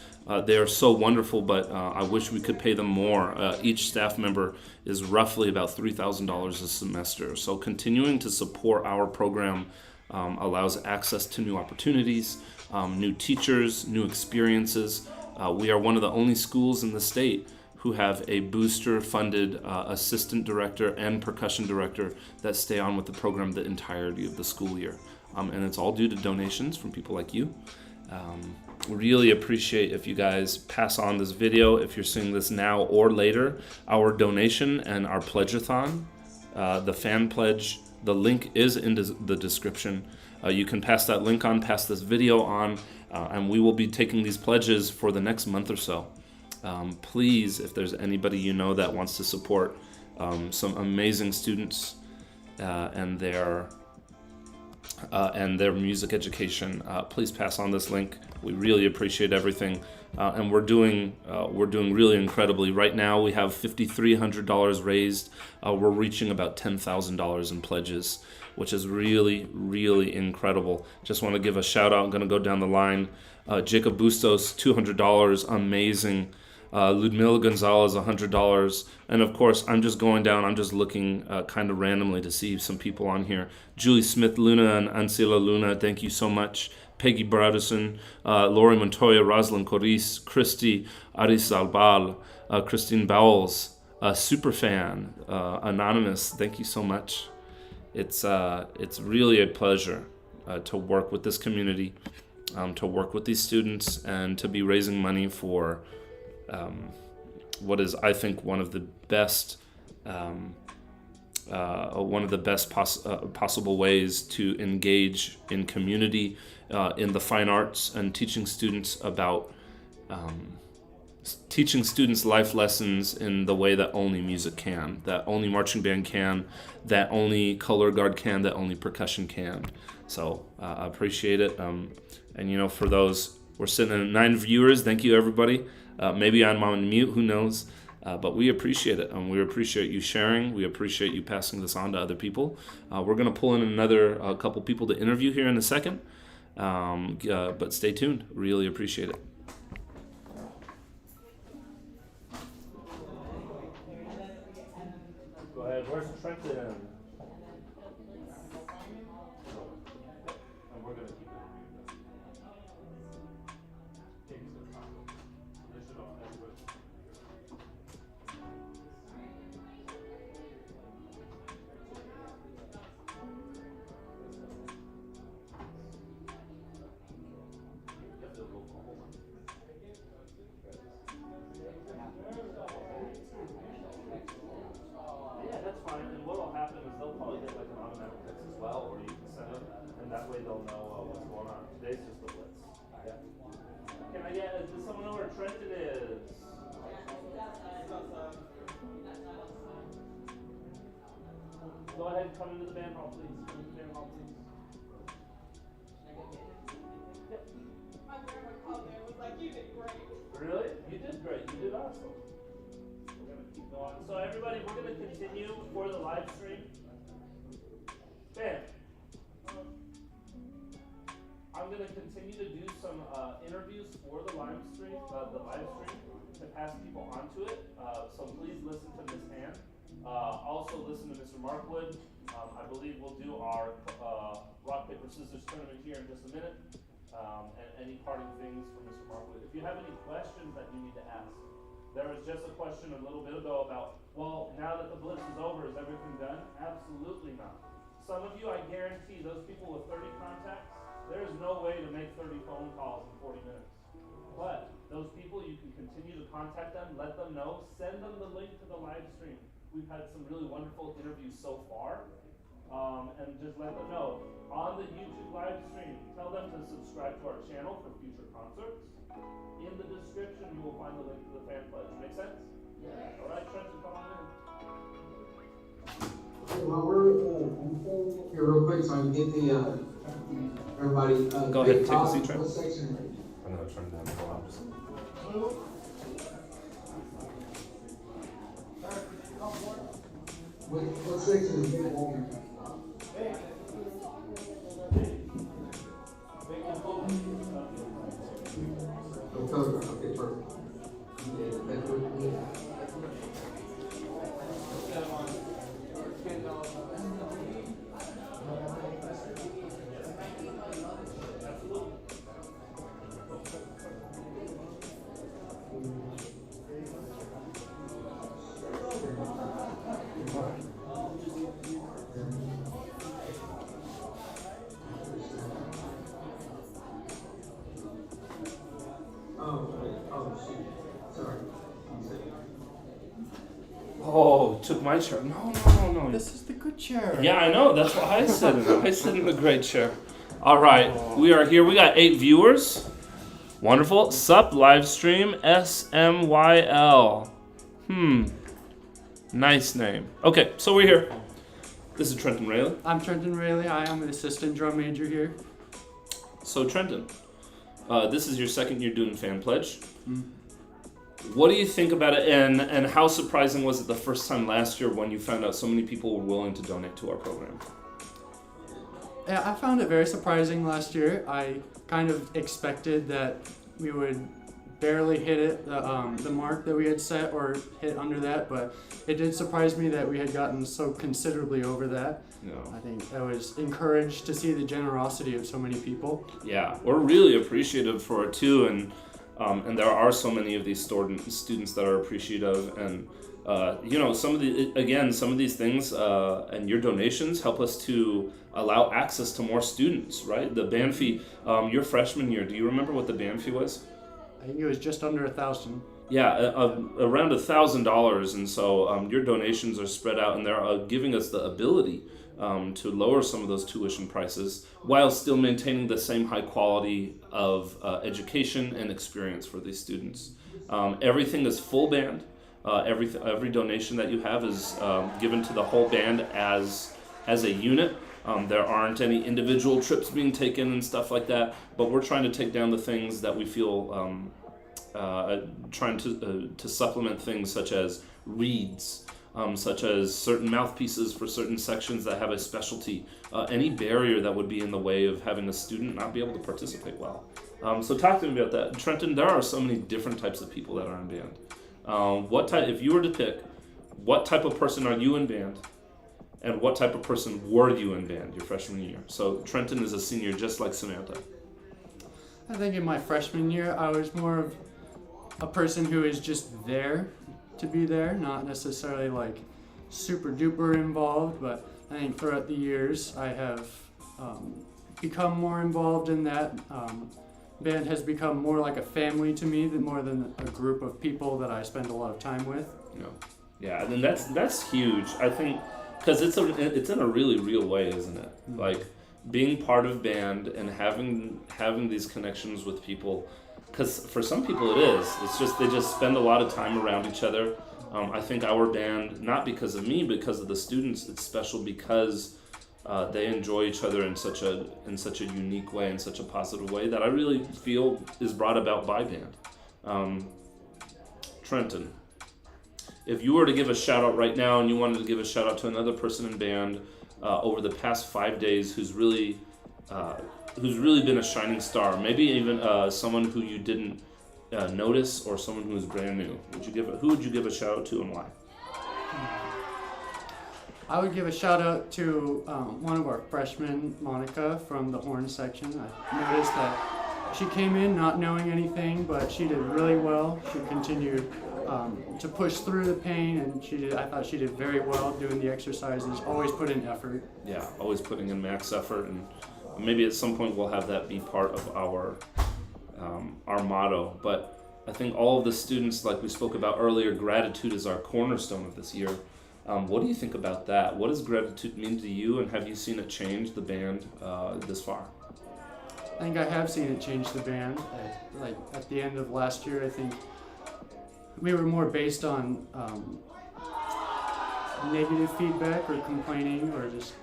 Speaker 3: they are so wonderful, but I wish we could pay them more. Each staff member is roughly about $3,000 a semester. So continuing to support our program allows access to new opportunities, new teachers, new experiences. We are one of the only schools in the state who have a booster-funded assistant director and percussion director that stay on with the program the entirety of the school year. And it's all due to donations from people like you. Really appreciate if you guys pass on this video, if you're seeing this now or later, our donation and our pledge-a-thon, the FanPledge, the link is in the description. You can pass that link on, pass this video on. and we will be taking these pledges for the next month or so. Please, if there's anybody you know that wants to support some amazing students and their music education, please pass on this link. We really appreciate everything, and we're doing really incredibly. Right now, we have $5,300 raised. We're reaching about $10,000 in pledges, which is really, really incredible. Just want to give a shout out. I'm going to go down the line. Jacob Bustos, $200, amazing. Ludmila Gonzalez, $100. And of course, I'm just going down, I'm just looking kind of randomly to see some people on here. Julie Smith Luna and Ancila Luna, thank you so much. Peggy Bradison, Lori Montoya, Rosalind Coris, Christy Aris Albal, Christine Bowles, Superfan, Anonymous, thank you so much. It's really a pleasure to work with this community, to work with these students, and to be raising money for what is, I think, one of the best possible ways to engage in community, in the fine arts, and teaching students life lessons in the way that only music can, that only marching band can, that only color guard can, that only percussion can. So I appreciate it. And for those, we're sitting at 9 viewers. Thank you, everybody. Maybe I'm on mute, who knows? But we appreciate it, and we appreciate you sharing. We appreciate you passing this on to other people. We're going to pull in another couple people to interview here in a second, but stay tuned. Really appreciate it. Go ahead. Where's Trenton? That way they'll know what's going on. Today's just the Blitz. Yeah. Can I get, does someone know where Trenton is? Go ahead and come into the band hall, please. Come into the band hall, please. Yep. My grandma called me and was like, you did great. Really? You did great. You did awesome. We're going to keep going. So everybody, we're going to continue for the live stream. Bam. I'm going to continue to do some interviews for the live stream to pass people onto it. So please listen to Ms. Han. Also listen to Mr. Markwood. I believe we'll do our rock, paper, scissors tournament here in just a minute. And any parting things from Mr. Markwood. If you have any questions that you need to ask. There was just a question a little bit ago about, well, now that the Blitz is over, is everything done? Absolutely not. Some of you, I guarantee, those people with 30 contacts, there's no way to make 30 phone calls in 40 minutes. But those people, you can continue to contact them, let them know, send them the link to the live stream. We've had some really wonderful interviews so far. And just let them know. On the YouTube live stream, tell them to subscribe to our channel for future concerts. In the description, you will find the link to the FanPledge. Make sense? Yeah. All right, Trenton, come on in.
Speaker 1: While we're here real quick, so I can get the everybody.
Speaker 3: Go ahead, take a seat, Trent.
Speaker 1: What section?
Speaker 3: I'm gonna turn down the volume.
Speaker 1: What section is it? Okay, perfect.
Speaker 3: Oh, took my chair. No.
Speaker 12: This is the good chair.
Speaker 3: Yeah, I know. That's why I sit in it. I sit in the great chair. All right, we are here. We got 8 viewers. Wonderful. Sup, Livestream, SMYL. Nice name. Okay, so we're here. This is Trenton Rayleigh.
Speaker 12: I'm Trenton Rayleigh. I am an assistant drum major here.
Speaker 3: So Trenton, this is your second year doing FanPledge. What do you think about it, and how surprising was it the first time last year when you found out so many people were willing to donate to our program?
Speaker 12: Yeah, I found it very surprising last year. I kind of expected that we would barely hit it, the mark that we had set, or hit under that, but it did surprise me that we had gotten so considerably over that. I think I was encouraged to see the generosity of so many people.
Speaker 3: Yeah, we're really appreciative for it too, and there are so many of these students that are appreciative, and some of these things and your donations help us to allow access to more students, right? The band fee, your freshman year, do you remember what the band fee was?
Speaker 12: I think it was just under $1,000.
Speaker 3: Yeah, around $1,000, and so your donations are spread out, and they're giving us the ability to lower some of those tuition prices while still maintaining the same high quality of education and experience for these students. Everything is full band. Every donation that you have is given to the whole band as a unit. There aren't any individual trips being taken and stuff like that, but we're trying to take down the things that we feel, trying to supplement things such as reeds, such as certain mouthpieces for certain sections that have a specialty, any barrier that would be in the way of having a student not be able to participate well. So talk to me about that. Trenton, there are so many different types of people that are in band. If you were to pick, what type of person are you in band? And what type of person were you in band your freshman year? So Trenton is a senior just like Samantha.
Speaker 12: I think in my freshman year, I was more of a person who is just there to be there, not necessarily like super duper involved, but I think throughout the years I have become more involved in that. Band has become more like a family to me more than a group of people that I spend a lot of time with.
Speaker 3: Yeah, and that's huge. I think because it's in a really real way, isn't it? Mm-hmm. Like being part of band and having these connections with people. Because for some people it is. It's just they just spend a lot of time around each other. I think our band, not because of me, because of the students, it's special because they enjoy each other in such a unique way, in such a positive way that I really feel is brought about by band. Trenton, if you were to give a shout out right now and you wanted to give a shout out to another person in band over the past 5 days who's really been a shining star, maybe even someone who you didn't notice or someone who's brand new, who would you give a shout out to and why?
Speaker 12: I would give a shout out to one of our freshmen, Monica, from the horn section. I noticed that she came in not knowing anything, but she did really well. She continued to push through the pain, and I thought she did very well doing the exercises, always put in effort.
Speaker 3: Yeah, always putting in max effort, and maybe at some point we'll have that be part of our motto. But I think all of the students, like we spoke about earlier, gratitude is our cornerstone of this year. What do you think about that? What does gratitude mean to you, and have you seen it change the band this far?
Speaker 12: I think I have seen it change the band. Like at the end of last year, I think we were more based on negative feedback or complaining or just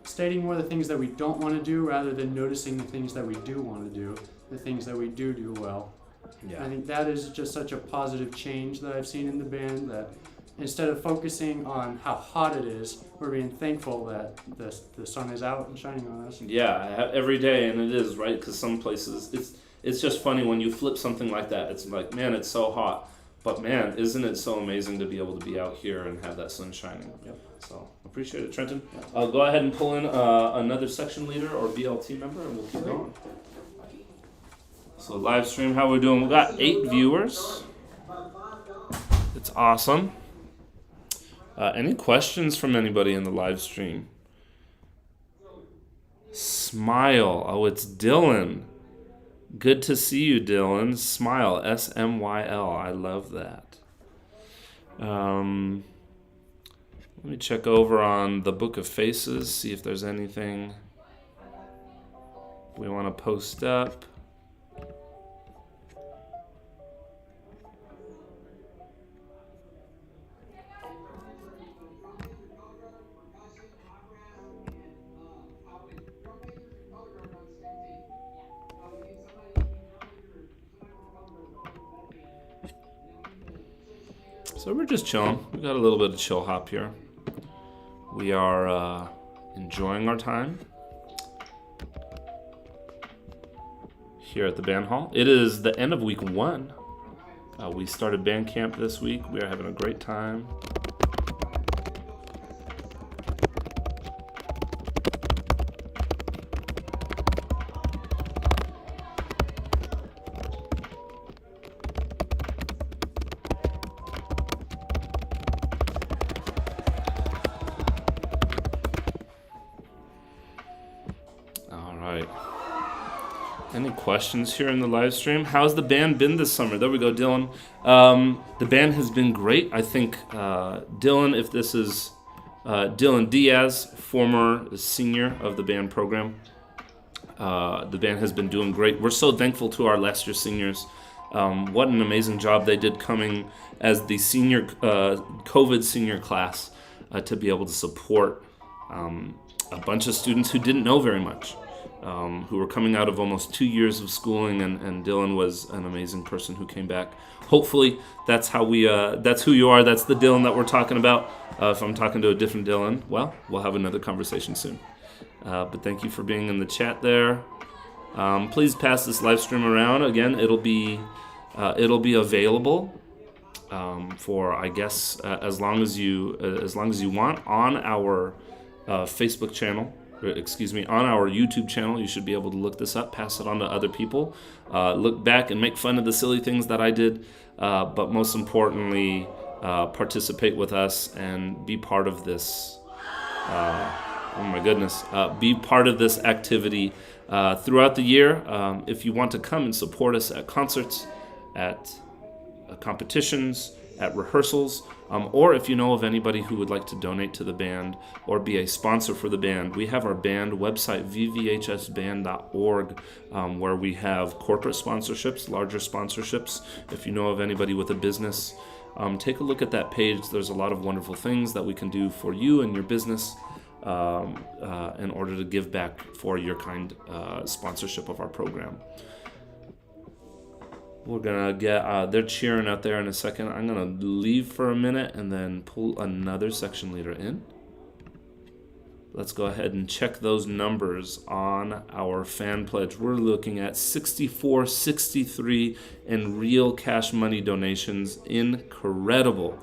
Speaker 12: stating more the things that we don't want to do rather than noticing the things that we do want to do, the things that we do well. Yeah. I think that is just such a positive change that I've seen in the band, that instead of focusing on how hot it is, we're being thankful that the sun is out and shining on us.
Speaker 3: Yeah, every day, and it is, right? Because some places, it's just funny when you flip something like that. It's like, man, it's so hot. But man, isn't it so amazing to be able to be out here and have that sun shining? Yep. So, appreciate it, Trenton. I'll go ahead and pull in another section leader or BLT member, and we'll keep going. So, live stream, how we doing? We got 8 viewers. It's awesome. Any questions from anybody in the live stream? Smile. Oh, it's Dylan. Good to see you, Dylan. Smile. S-M-Y-L. I love that. Let me check over on the Book of Faces, see if there's anything we want to post up. So we're just chilling. We got a little bit of chill hop here. We are enjoying our time here at the band hall. It is the end of week 1. We started band camp this week. We are having a great time. Any questions here in the live stream? How's the band been this summer? There we go, Dylan. The band has been great. I think Dylan, if this is Dylan Diaz, former senior of the band program, the band has been doing great. We're so thankful to our last year seniors. What an amazing job they did coming as the senior COVID senior class to be able to support a bunch of students who didn't know very much. Who were coming out of almost 2 years of schooling, and Dylan was an amazing person who came back. Hopefully, that's how that's who you are. That's the Dylan that we're talking about. If I'm talking to a different Dylan, well, we'll have another conversation soon. But thank you for being in the chat there. Please pass this live stream around. Again, it'll be available for, I guess, as long as you want on our Facebook channel. On our YouTube channel. You should be able to look this up, pass it on to other people, look back and make fun of the silly things that I did, but most importantly, participate with us and be part of this. Be part of this activity throughout the year. If you want to come and support us at concerts, at competitions, at rehearsals, or if you know of anybody who would like to donate to the band or be a sponsor for the band, we have our band website, vvhsband.org, where we have corporate sponsorships, larger sponsorships. If you know of anybody with a business, take a look at that page. There's a lot of wonderful things that we can do for you and your business in order to give back for your kind sponsorship of our program. We're gonna get, they're cheering out there in a second. I'm gonna leave for a minute and then pull another section leader in. Let's go ahead and check those numbers on our FanPledge. We're looking at 64.63 in real cash money donations. Incredible.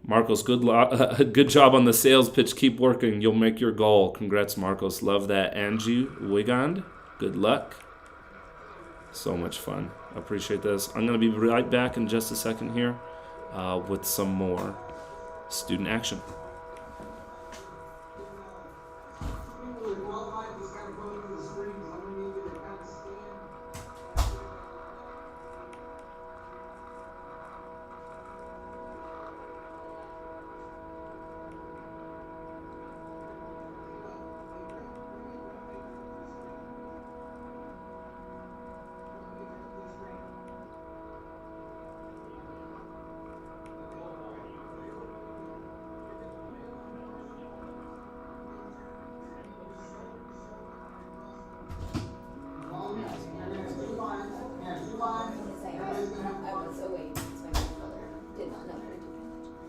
Speaker 3: Marcos, good job on the sales pitch. Keep working. You'll make your goal. Congrats, Marcos. Love that. Angie Wigand, good luck. So much fun. Appreciate this. I'm going to be right back in just a second here with some more student action.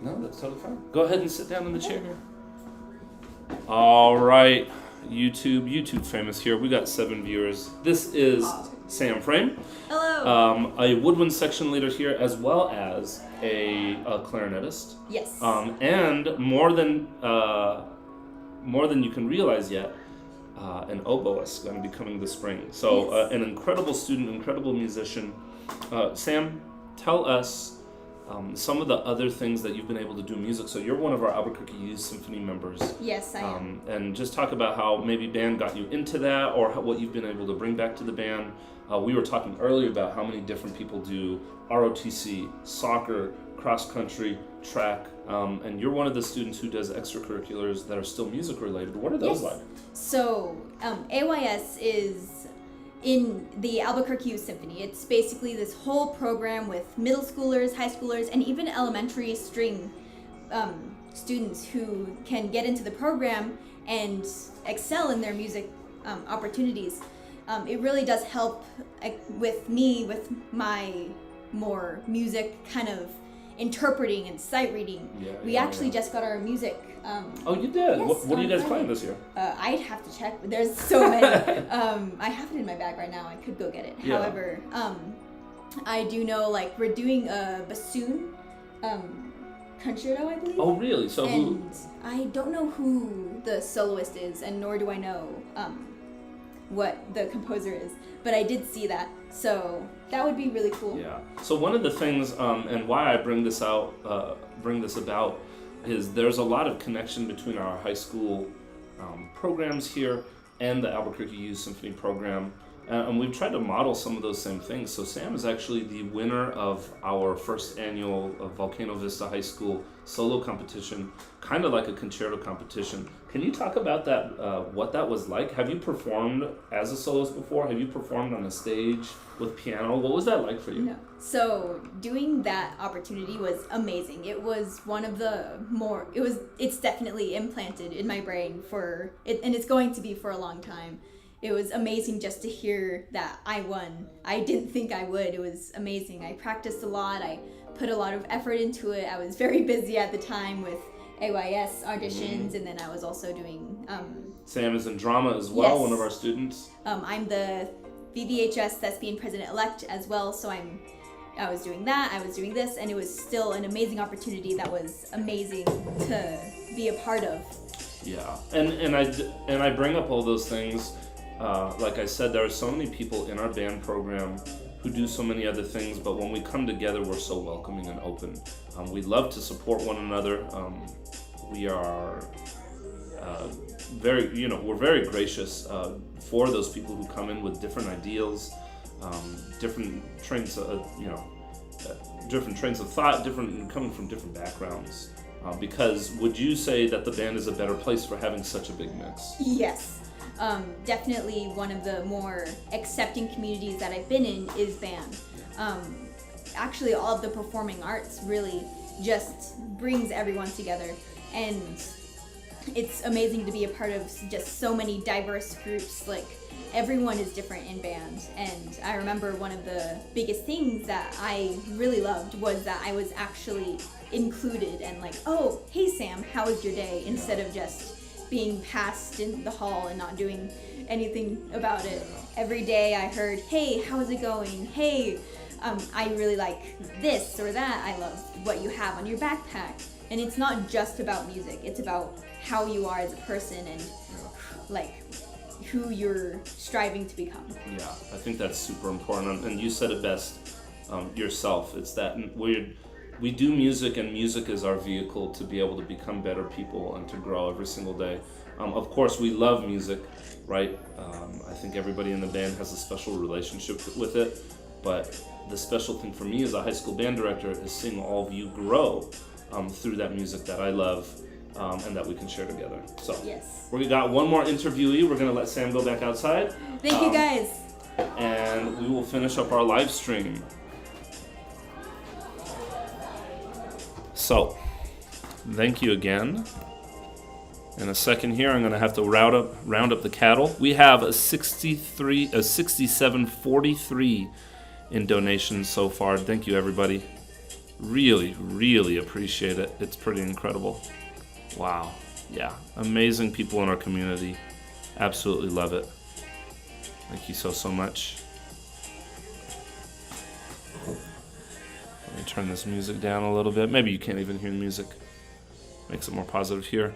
Speaker 3: No, that's totally fine. Go ahead and sit down in the chair here. All right, YouTube famous here. We got 7 viewers. This is Sam Frame.
Speaker 2: Hello.
Speaker 3: A woodwind section leader here, as well as a clarinetist.
Speaker 2: Yes.
Speaker 3: And more than you can realize yet, an oboist going to be coming this spring. So
Speaker 2: yes.
Speaker 3: An incredible student, incredible musician. Sam, tell us some of the other things that you've been able to do in music. So you're one of our Albuquerque Youth Symphony members.
Speaker 2: Yes, I am.
Speaker 3: And just talk about how maybe band got you into that, or what you've been able to bring back to the band. We were talking earlier about how many different people do ROTC, soccer, cross country, track, and you're one of the students who does extracurriculars that are still music related. What are those like?
Speaker 2: So AYS is in the Albuquerque Youth Symphony. It's basically this whole program with middle schoolers, high schoolers, and even elementary string students who can get into the program and excel in their music opportunities. It really does help with me, with my more music kind of interpreting and sight reading. We actually just got our music.
Speaker 3: Oh, you did?
Speaker 2: Yes,
Speaker 3: What are you guys
Speaker 2: Friday.
Speaker 3: playing this year?
Speaker 2: I'd have to check, but there's so many. I have it in my bag right now. I could go get it.
Speaker 3: Yeah.
Speaker 2: However, I do know, like, we're doing a bassoon concerto, I believe.
Speaker 3: Oh, really? So
Speaker 2: and I don't know who the soloist is, and nor do I know what the composer is, but I did see that, so that would be really cool.
Speaker 3: Yeah. So one of the things, and why I bring this about, is there's a lot of connection between our high school programs here and the Albuquerque Youth Symphony program, and we've tried to model some of those same things. So Sam is actually the winner of our first annual Volcano Vista High School solo competition, kind of like a concerto competition. Can you talk about that, what that was like? Have you performed as a soloist before? Have you performed on a stage with piano? What was that like for you?
Speaker 2: No. So doing that opportunity was amazing. It was one of the more, it's definitely implanted in my brain for it, and it's going to be for a long time. It was amazing just to hear that I won. I didn't think I would. It was amazing. I practiced a lot. I put a lot of effort into it. I was very busy at the time with AYS auditions, and then I was also doing...
Speaker 3: Sam is in drama as well,
Speaker 2: yes.
Speaker 3: One of our students.
Speaker 2: I'm the VVHS Thespian President-elect as well, so I was doing that, I was doing this, and it was still an amazing opportunity that was amazing to be a part of.
Speaker 3: Yeah, and I bring up all those things. Like I said, there are so many people in our band program who do so many other things, but when we come together, we're so welcoming and open. We love to support one another. We are we're very gracious for those people who come in with different ideals, different trains of thought, coming from different backgrounds. Because would you say that the band is a better place for having such a big mix?
Speaker 2: Yes. Definitely one of the more accepting communities that I've been in is band. Actually, all of the performing arts really just brings everyone together, and it's amazing to be a part of just so many diverse groups. Like, everyone is different in band, and I remember one of the biggest things that I really loved was that I was actually included and like, oh, hey Sam, how was your day? Instead of just being passed in the hall and not doing anything about it. Every day I heard, hey, how's it going? Hey, I really like this or that. I love what you have on your backpack. And it's not just about music. It's about how you are as a person and like who you're striving to become.
Speaker 3: Yeah, I think that's super important. And you said it best yourself. It's that we do music, and music is our vehicle to be able to become better people and to grow every single day. Of course, we love music, right? I think everybody in the band has a special relationship with it, but the special thing for me as a high school band director is seeing all of you grow through that music that I love and that we can share together. So
Speaker 2: yes.
Speaker 3: We got one more interviewee. We're going to let Sam go back outside.
Speaker 2: Thank you guys.
Speaker 3: And we will finish up our live stream. So, thank you again. In a second here, I'm going to have to round up the cattle. We have a 67.43 in donations so far. Thank you, everybody. Really, really appreciate it. It's pretty incredible. Wow. Yeah, amazing people in our community. Absolutely love it. Thank you so much. Let me turn this music down a little bit. Maybe you can't even hear the music. Makes it more positive here.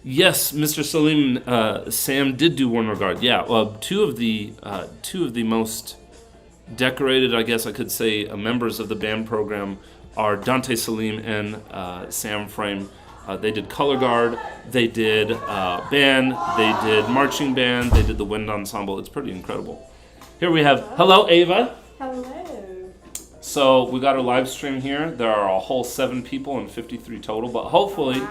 Speaker 3: Yes, Mr. Salim, Sam did do One Regard. Yeah, well, two of the most decorated, I guess I could say, members of the band program are Dante Salim and Sam Frame. They did color guard, they did band, they did marching band, they did the wind ensemble. It's pretty incredible. Here we have, hello Ava.
Speaker 13: Hello.
Speaker 3: So we got our live stream here. There are a whole 7 people and 53 total, but hopefully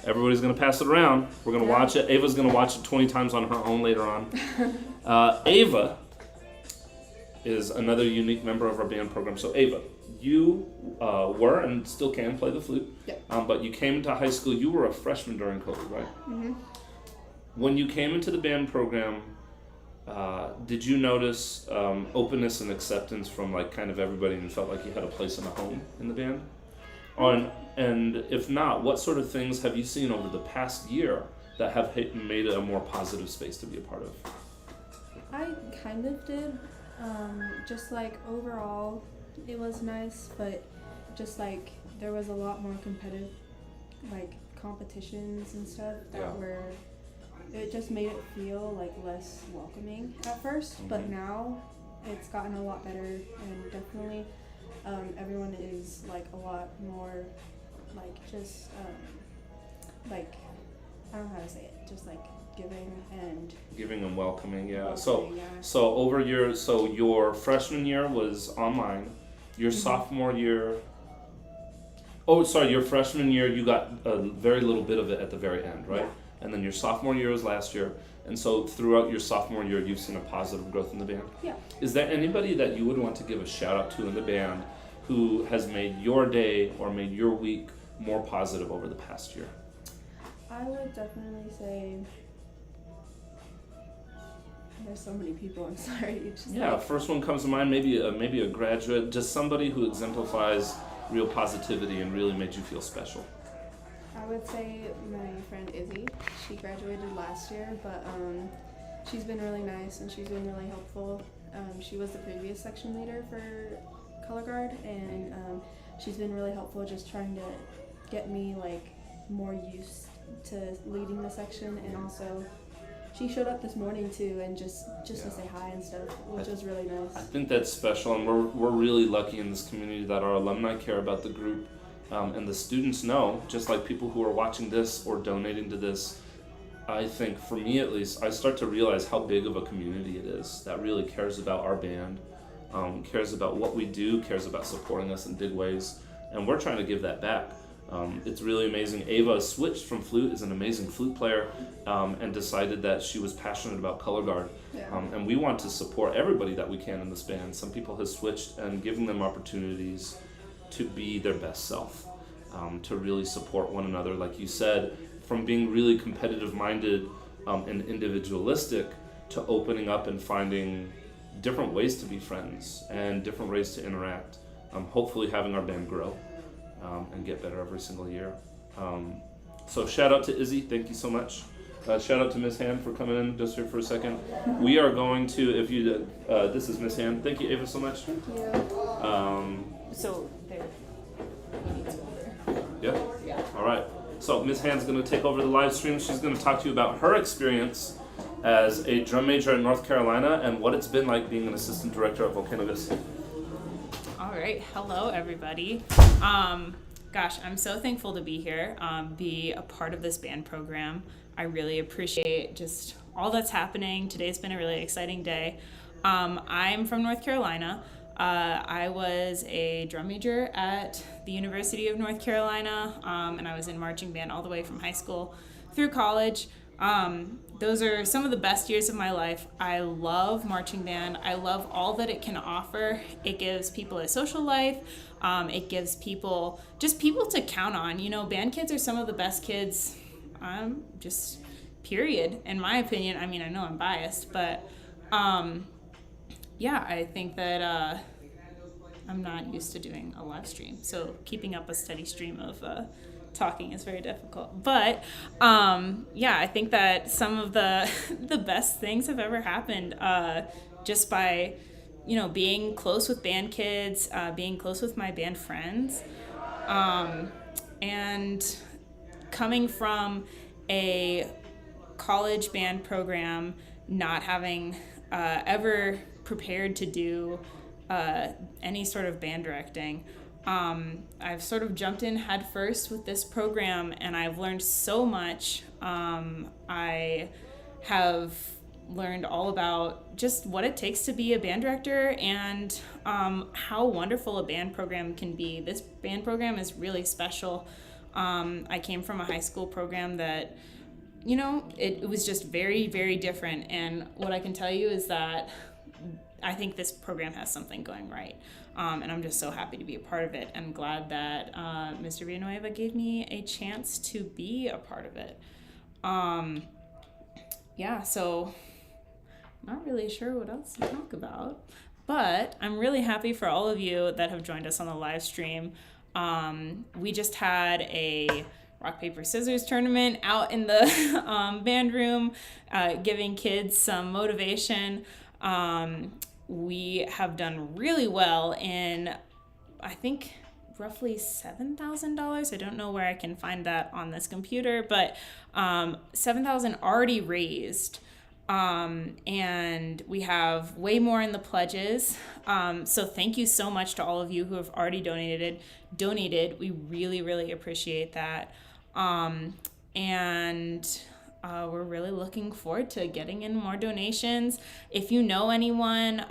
Speaker 3: everybody's going to pass it around. We're going to watch it. Ava's going to watch it 20 times on her own later on. Ava is another unique member of our band program. So Ava, you were and still can play the flute, but you came into high school. You were a freshman during COVID, right?
Speaker 5: Mm-hmm.
Speaker 3: When you came into the band program, did you notice openness and acceptance from like kind of everybody, and you felt like you had a place and a home in the band? And if not, what sort of things have you seen over the past year that have made it a more positive space to be a part of?
Speaker 13: I kind of did. Just like overall, it was nice, but just like there was a lot more competitive, like competitions and stuff that were. It just made it feel like less welcoming at first, but now it's gotten a lot better, and definitely everyone is like a lot more like just like I don't know how to say it, just like giving and
Speaker 3: welcoming, yeah.
Speaker 13: Welcoming,
Speaker 3: So your freshman year was online. Your sophomore year. Oh, sorry, your freshman year you got a very little bit of it at the very end, right? Yeah. And then your sophomore year was last year, and so throughout your sophomore year, you've seen a positive growth in the band.
Speaker 13: Yeah.
Speaker 3: Is there anybody that you would want to give a shout out to in the band who has made your day or made your week more positive over the past year?
Speaker 13: I would definitely say there's so many people. I'm sorry. It's just
Speaker 3: First one comes to mind. Maybe a graduate, just somebody who exemplifies real positivity and really made you feel special.
Speaker 13: I would say my friend Izzy. She graduated last year, but she's been really nice and she's been really helpful. She was the previous section leader for Color Guard, and she's been really helpful just trying to get me like more used to leading the section, and also she showed up this morning too and just to say hi and stuff, which was really nice.
Speaker 3: I think that's special, and we're really lucky in this community that our alumni care about the group. And the students know, just like people who are watching this or donating to this, I think, for me at least, I start to realize how big of a community it is that really cares about our band, cares about what we do, cares about supporting us in big ways, and we're trying to give that back. It's really amazing. Ava switched from flute, is an amazing flute player, and decided that she was passionate about Color Guard. And we want to support everybody that we can in this band. Some people have switched, and giving them opportunities to be their best self, to really support one another, like you said, from being really competitive minded and individualistic to opening up and finding different ways to be friends and different ways to interact, hopefully having our band grow and get better every single year. So shout out to Izzy, thank you so much. Shout out to Miss Han for coming in just here for a second. We are going to, if you, this is Miss Han. Thank you, Ava, so much.
Speaker 13: Thank you.
Speaker 14: So there.
Speaker 3: Yeah? All right. So Ms. Han's going to take over the live stream. She's going to talk to you about her experience as a drum major in North Carolina and what it's been like being an assistant director at Volcano Vista.
Speaker 14: All right. Hello, everybody. Gosh, I'm so thankful to be here, be a part of this band program. I really appreciate just all that's happening. Today's been a really exciting day. I'm from North Carolina. I was a drum major at the University of North Carolina, and I was in marching band all the way from high school through college. Those are some of the best years of my life. I love marching band. I love all that it can offer. It gives people a social life. It gives people just people to count on. You know, band kids are some of the best kids, just period, in my opinion. I mean, I know I'm biased, but yeah, I think that I'm not used to doing a live stream, so keeping up a steady stream of talking is very difficult. But yeah, I think that some of the best things have ever happened just by, you know, being close with band kids, being close with my band friends, and coming from a college band program, not having ever prepared to do any sort of band directing. I've sort of jumped in head first with this program, and I've learned so much. I have learned all about just what it takes to be a band director and how wonderful a band program can be. This band program is really special. I came from a high school program that, you know, it was just very, very different. And what I can tell you is that I think this program has something going right. And I'm just so happy to be a part of it. I'm glad that Mr. Villanueva gave me a chance to be a part of it. Yeah, so not really sure what else to talk about. But I'm really happy for all of you that have joined us on the live stream. We just had a rock, paper, scissors tournament out in the band room, giving kids some motivation. We have done really well in, I think, roughly $7,000. I don't know where I can find that on this computer, but $7,000 already raised. And we have way more in the pledges. So thank you so much to all of you who have already donated. We really, really appreciate that. And we're really looking forward to getting in more donations. If you know anyone,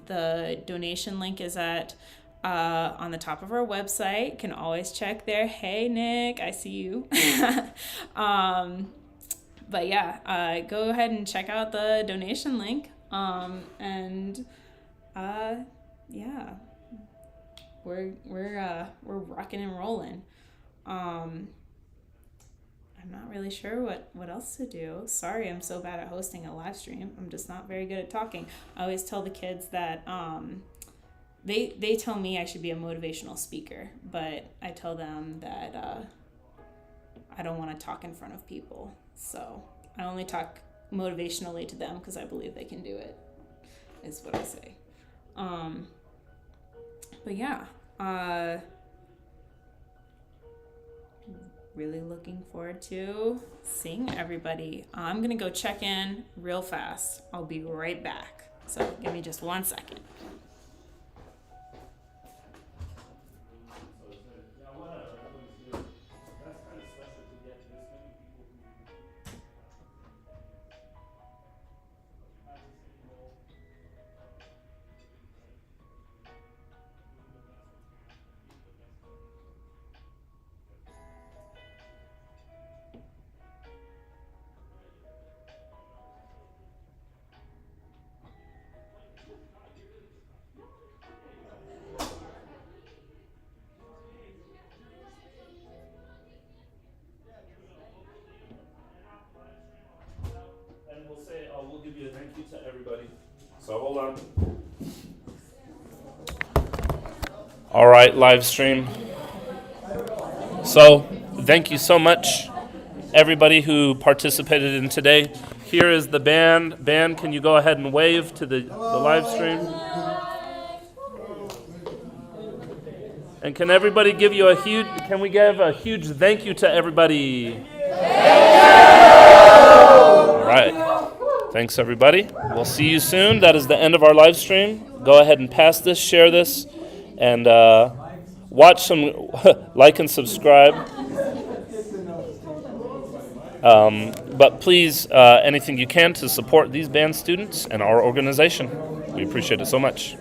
Speaker 14: the donation link is at on the top of our website. You can always check there. Hey, Nick, I see you. But yeah, go ahead and check out the donation link. Yeah, we're rocking and rolling. I'm not really sure what else to do. Sorry, I'm so bad at hosting a live stream. I'm just not very good at talking. I always tell the kids that they tell me I should be a motivational speaker, but I tell them that I don't want to talk in front of people. So I only talk motivationally to them because I believe they can do it, is what I say. But yeah, really looking forward to seeing everybody. I'm gonna go check in real fast. I'll be right back. So give me just 1 second.
Speaker 3: We'll give you a thank you to everybody. So hold on. All right, live stream. So thank you so much, everybody who participated in today. Here is the band. Band, can you go ahead and wave to the live stream? And can everybody give you can we give a huge thank you to everybody? All right. Thanks, everybody. We'll see you soon. That is the end of our live stream. Go ahead and pass this, share this, and watch some, like and subscribe. But please, anything you can to support these band students and our organization. We appreciate it so much.